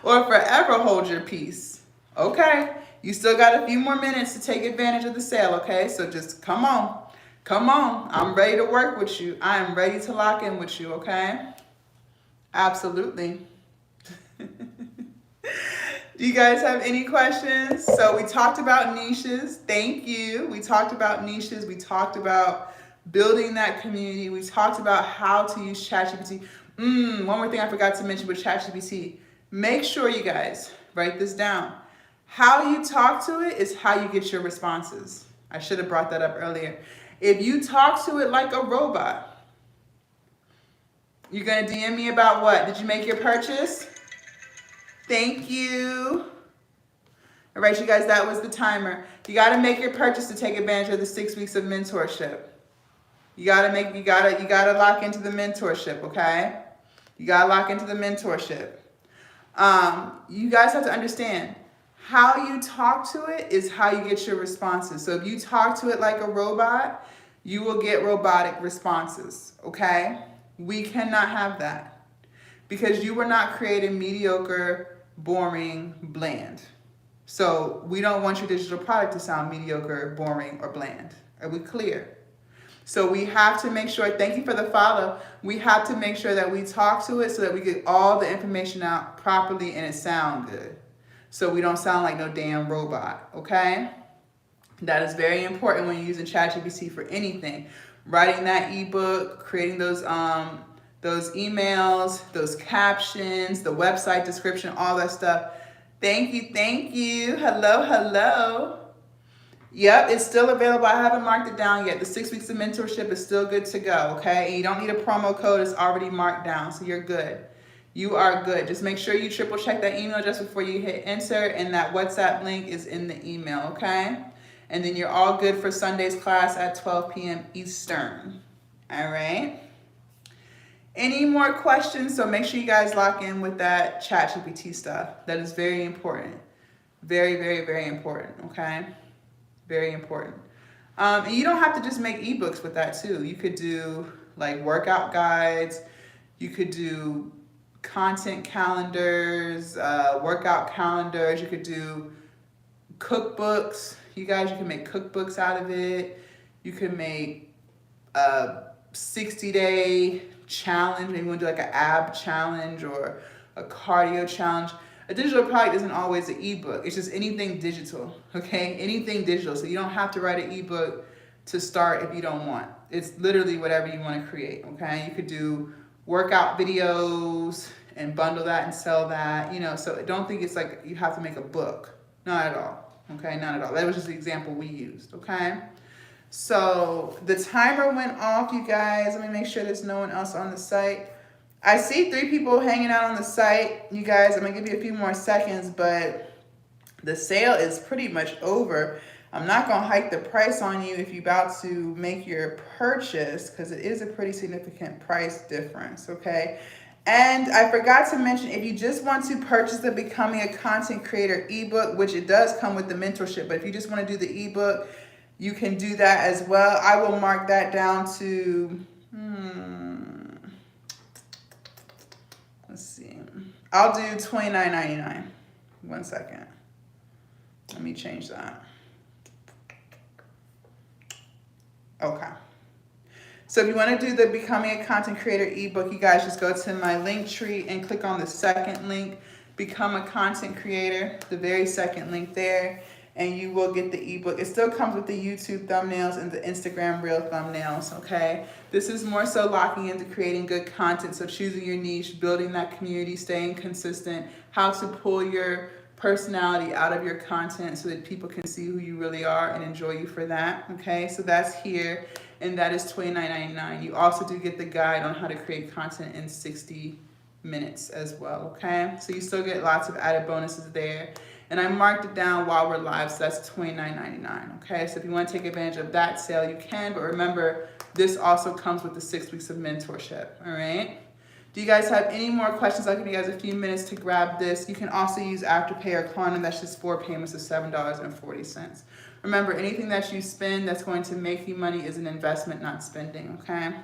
Or forever hold your peace. Okay? You still got a few more minutes to take advantage of the sale, okay? So just come on. Come on. I'm ready to work with you. I am ready to lock in with you, okay? Absolutely. Do you guys have any questions? So we talked about niches. Thank you. We talked about niches. We talked about building that community. We talked about how to use ChatGPT. One more thing I forgot to mention with ChatGPT. Make sure you guys write this down. How you talk to it is how you get your responses. I should have brought that up earlier. If you talk to it like a robot, you're going to DM me about what? Did you make your purchase? Thank you. All right, you guys, that was the timer. You got to make your purchase to take advantage of the 6 weeks of mentorship. You gotta lock into the mentorship, okay? You gotta lock into the mentorship. You guys have to understand, how you talk to it is how you get your responses. So if you talk to it like a robot, you will get robotic responses, okay? We cannot have that because you were not created mediocre, boring, bland. So we don't want your digital product to sound mediocre, boring, or bland. Are we clear? So we have to make sure, thank you for the follow, we have to make sure that we talk to it so that we get all the information out properly and it sound good. So we don't sound like no damn robot, okay? That is very important when you're using ChatGPT for anything. Writing that ebook, creating those emails, those captions, the website description, all that stuff. Thank you. Hello. Yep, it's still available. I haven't marked it down yet. The 6 weeks of mentorship is still good to go, okay? And you don't need a promo code. It's already marked down, so you're good. You are good. Just make sure you triple check that email just before you hit enter, and that WhatsApp link is in the email, okay? And then you're all good for Sunday's class at 12 p.m. Eastern, all right? Any more questions? So make sure you guys lock in with that ChatGPT stuff. That is very important. Very, very, very important, okay? Very important. And you don't have to just make ebooks with that too. You could do like workout guides. You could do content calendars, workout calendars. You could do cookbooks. You guys, you can make cookbooks out of it. You can make a 60-day challenge. Maybe you want to do like an ab challenge or a cardio challenge. A digital product isn't always an ebook. It's just anything digital, okay? Anything digital. So you don't have to write an ebook to start if you don't want. It's literally whatever you want to create, okay? You could do workout videos and bundle that and sell that, you know. So don't think it's like you have to make a book. Not at all, okay? Not at all. That was just the example we used, okay? So the timer went off, you guys. Let me make sure there's no one else on the site. I see 3 people hanging out on the site. You guys, I'm going to give you a few more seconds, but the sale is pretty much over. I'm not going to hike the price on you if you're about to make your purchase because it is a pretty significant price difference, okay? And I forgot to mention, if you just want to purchase the Becoming a Content Creator ebook, which it does come with the mentorship, but if you just want to do the ebook, you can do that as well. I will mark that down to... Let's see. I'll do $29.99. 1 second. Let me change that. Okay. So if you want to do the Becoming a Content Creator ebook, you guys just go to my link tree and click on the second link, Become a Content Creator, the very second link there, and you will get the ebook. It still comes with the YouTube thumbnails and the Instagram Reel thumbnails, okay? This is more so locking into creating good content, so choosing your niche, building that community, staying consistent, how to pull your personality out of your content so that people can see who you really are and enjoy you for that, okay? So that's here, and that is $29.99. You also do get the guide on how to create content in 60 minutes as well, okay? So you still get lots of added bonuses there. And I marked it down while we're live, so that's $29.99, okay? So if you want to take advantage of that sale, you can, but remember, this also comes with the 6 weeks of mentorship, all right? Do you guys have any more questions? I'll give you guys a few minutes to grab this. You can also use Afterpay or Klarna. That's just 4 payments of $7.40. Remember, anything that you spend that's going to make you money is an investment, not spending, okay?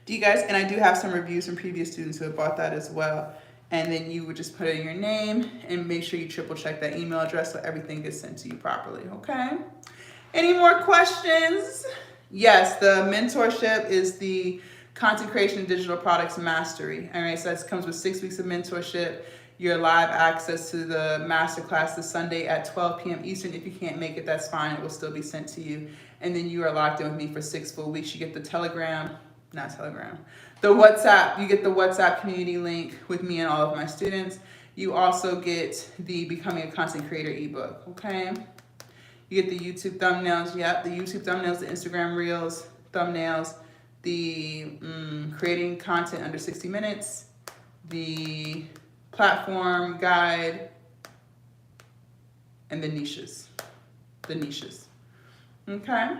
Do you guys, and I do have some reviews from previous students who have bought that as well. And then you would just put in your name and make sure you triple check that email address so everything gets sent to you properly, okay? Any more questions? Yes, the mentorship is the Content Creation and Digital Products Mastery. All right, so that comes with 6 weeks of mentorship, your live access to the masterclass this Sunday at 12 p.m. Eastern. If you can't make it, that's fine. It will still be sent to you. and then you are locked in with me for 6 full weeks. You get the the WhatsApp. You get the WhatsApp community link with me and all of my students. You also get the Becoming a Content Creator ebook, okay? You get the YouTube thumbnails, the YouTube thumbnails, the Instagram Reels thumbnails, the creating content under 60 minutes, the platform guide, and the niches. Okay?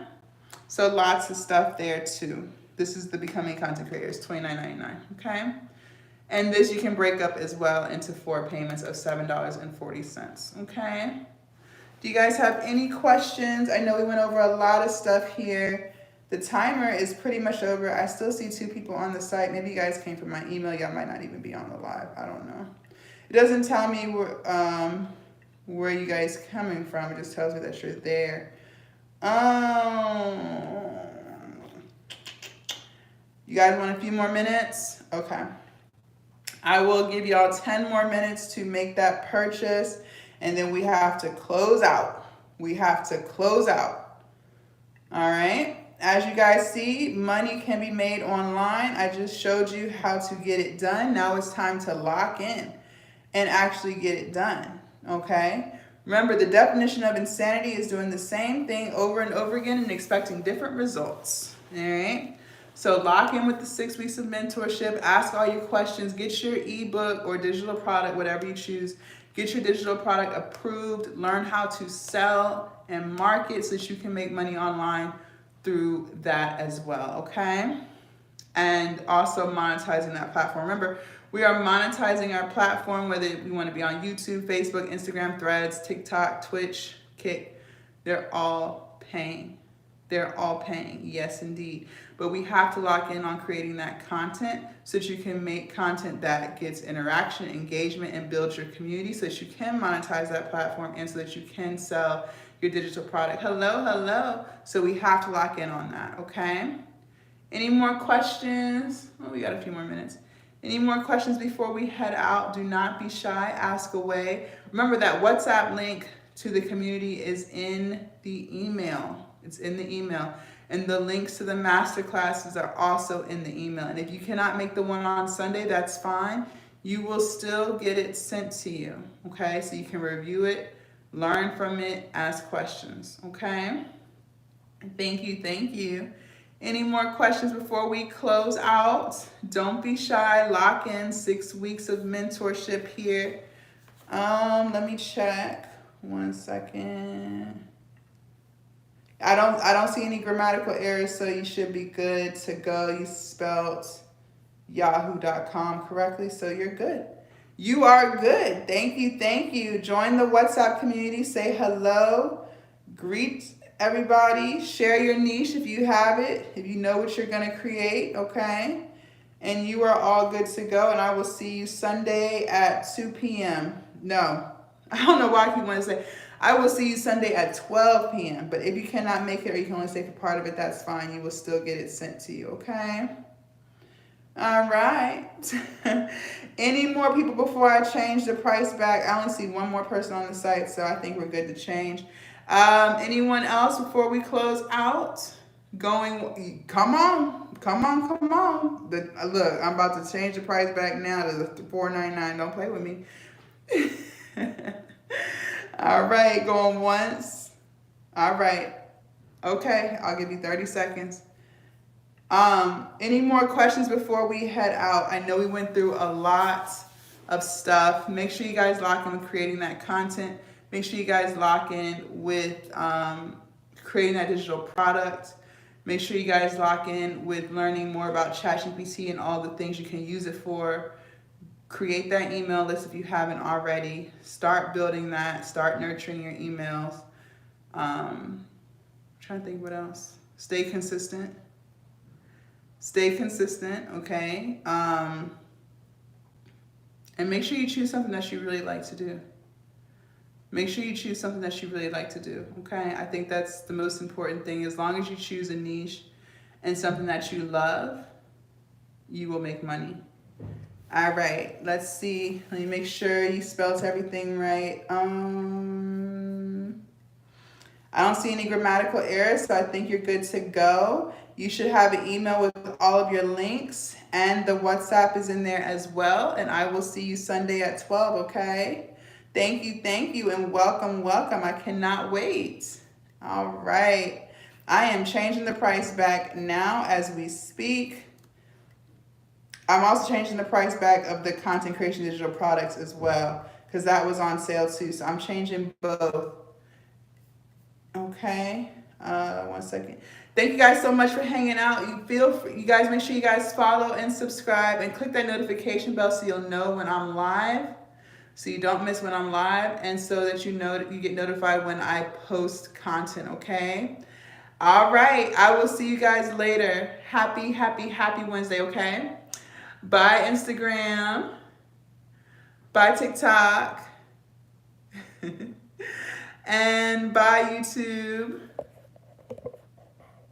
So lots of stuff there too. This is the Becoming Content Creator. It's $29.99, okay? And this you can break up as well into 4 payments of $7.40, okay? Do you guys have any questions? I know we went over a lot of stuff here. The timer is pretty much over. I still see 2 people on the site. Maybe you guys came from my email. Y'all might not even be on the live. I don't know. It doesn't tell me where you guys coming from. It just tells me that you're there. You guys want a few more minutes? Okay. I will give y'all 10 more minutes to make that purchase, and then we have to close out. All right. As you guys see, money can be made online. I just showed you how to get it done. Now it's time to lock in and actually get it done. Okay. Remember, the definition of insanity is doing the same thing over and over again and expecting different results. All right. So lock in with the 6 weeks of mentorship. Ask all your questions. Get your ebook or digital product, whatever you choose. Get your digital product approved. Learn how to sell and market so that you can make money online through that as well, okay? And also monetizing that platform. Remember, we are monetizing our platform, whether we want to be on YouTube, Facebook, Instagram, Threads, TikTok, Twitch, Kick. They're all paying. Yes, indeed. But we have to lock in on creating that content so that you can make content that gets interaction, engagement, and builds your community so that you can monetize that platform and so that you can sell your digital product. Hello. So we have to lock in on that, okay? Any more questions? Oh, we got a few more minutes. Any more questions before we head out? Do not be shy. Ask away. Remember that WhatsApp link to the community is in the email. It's in the email. And the links to the masterclasses are also in the email. And if you cannot make the one on Sunday, that's fine. You will still get it sent to you, okay? So you can review it, learn from it, ask questions, okay? Thank you. Any more questions before we close out? Don't be shy. Lock in 6 weeks of mentorship here. Let me check. 1 second. I don't see any grammatical errors, so you should be good to go. You spelled yahoo.com correctly, so you're good. You are good. Thank you. Join the WhatsApp community. Say hello. Greet everybody. Share your niche if you have it, if you know what you're going to create, okay? And you are all good to go, and I will see you Sunday at 2 p.m. No, I don't know why I keep wanting to say. I will see you Sunday at 12 p.m. But if you cannot make it or you can only stay for part of it, that's fine. You will still get it sent to you, okay? All right. Any more people before I change the price back? I only see one more person on the site, so I think we're good to change. Anyone else before we close out? Come on. Look, I'm about to change the price back now to the $4.99. Don't play with me. All right, going once. All right. Okay, I'll give you 30 seconds. Any more questions before we head out? I know we went through a lot of stuff. Make sure you guys lock in with creating that content. Make sure you guys lock in with creating that digital product. Make sure you guys lock in with learning more about ChatGPT and all the things you can use it for. Create that email list if you haven't already. Start building that. Start nurturing your emails. I'm trying to think what else. Stay consistent, okay? And make sure you choose something that you really like to do. Okay? I think that's the most important thing. As long as you choose a niche and something that you love, you will make money. All right, let's see. Let me make sure you spelled everything right. I don't see any grammatical errors, so I think you're good to go. You should have an email with all of your links, and the WhatsApp is in there as well. And I will see you Sunday at 12, okay? Thank you, and welcome, welcome. I cannot wait. All right. I am changing the price back now as we speak. I'm also changing the price back of the content creation digital products as well, because that was on sale too. So I'm changing both. Okay. 1 second. Thank you guys so much for hanging out. You guys make sure you guys follow and subscribe and click that notification bell so you'll know when I'm live. So you don't miss when I'm live, and so that you know that you get notified when I post content, okay? All right. I will see you guys later. Happy Wednesday, okay? Bye Instagram. Bye TikTok. And bye YouTube.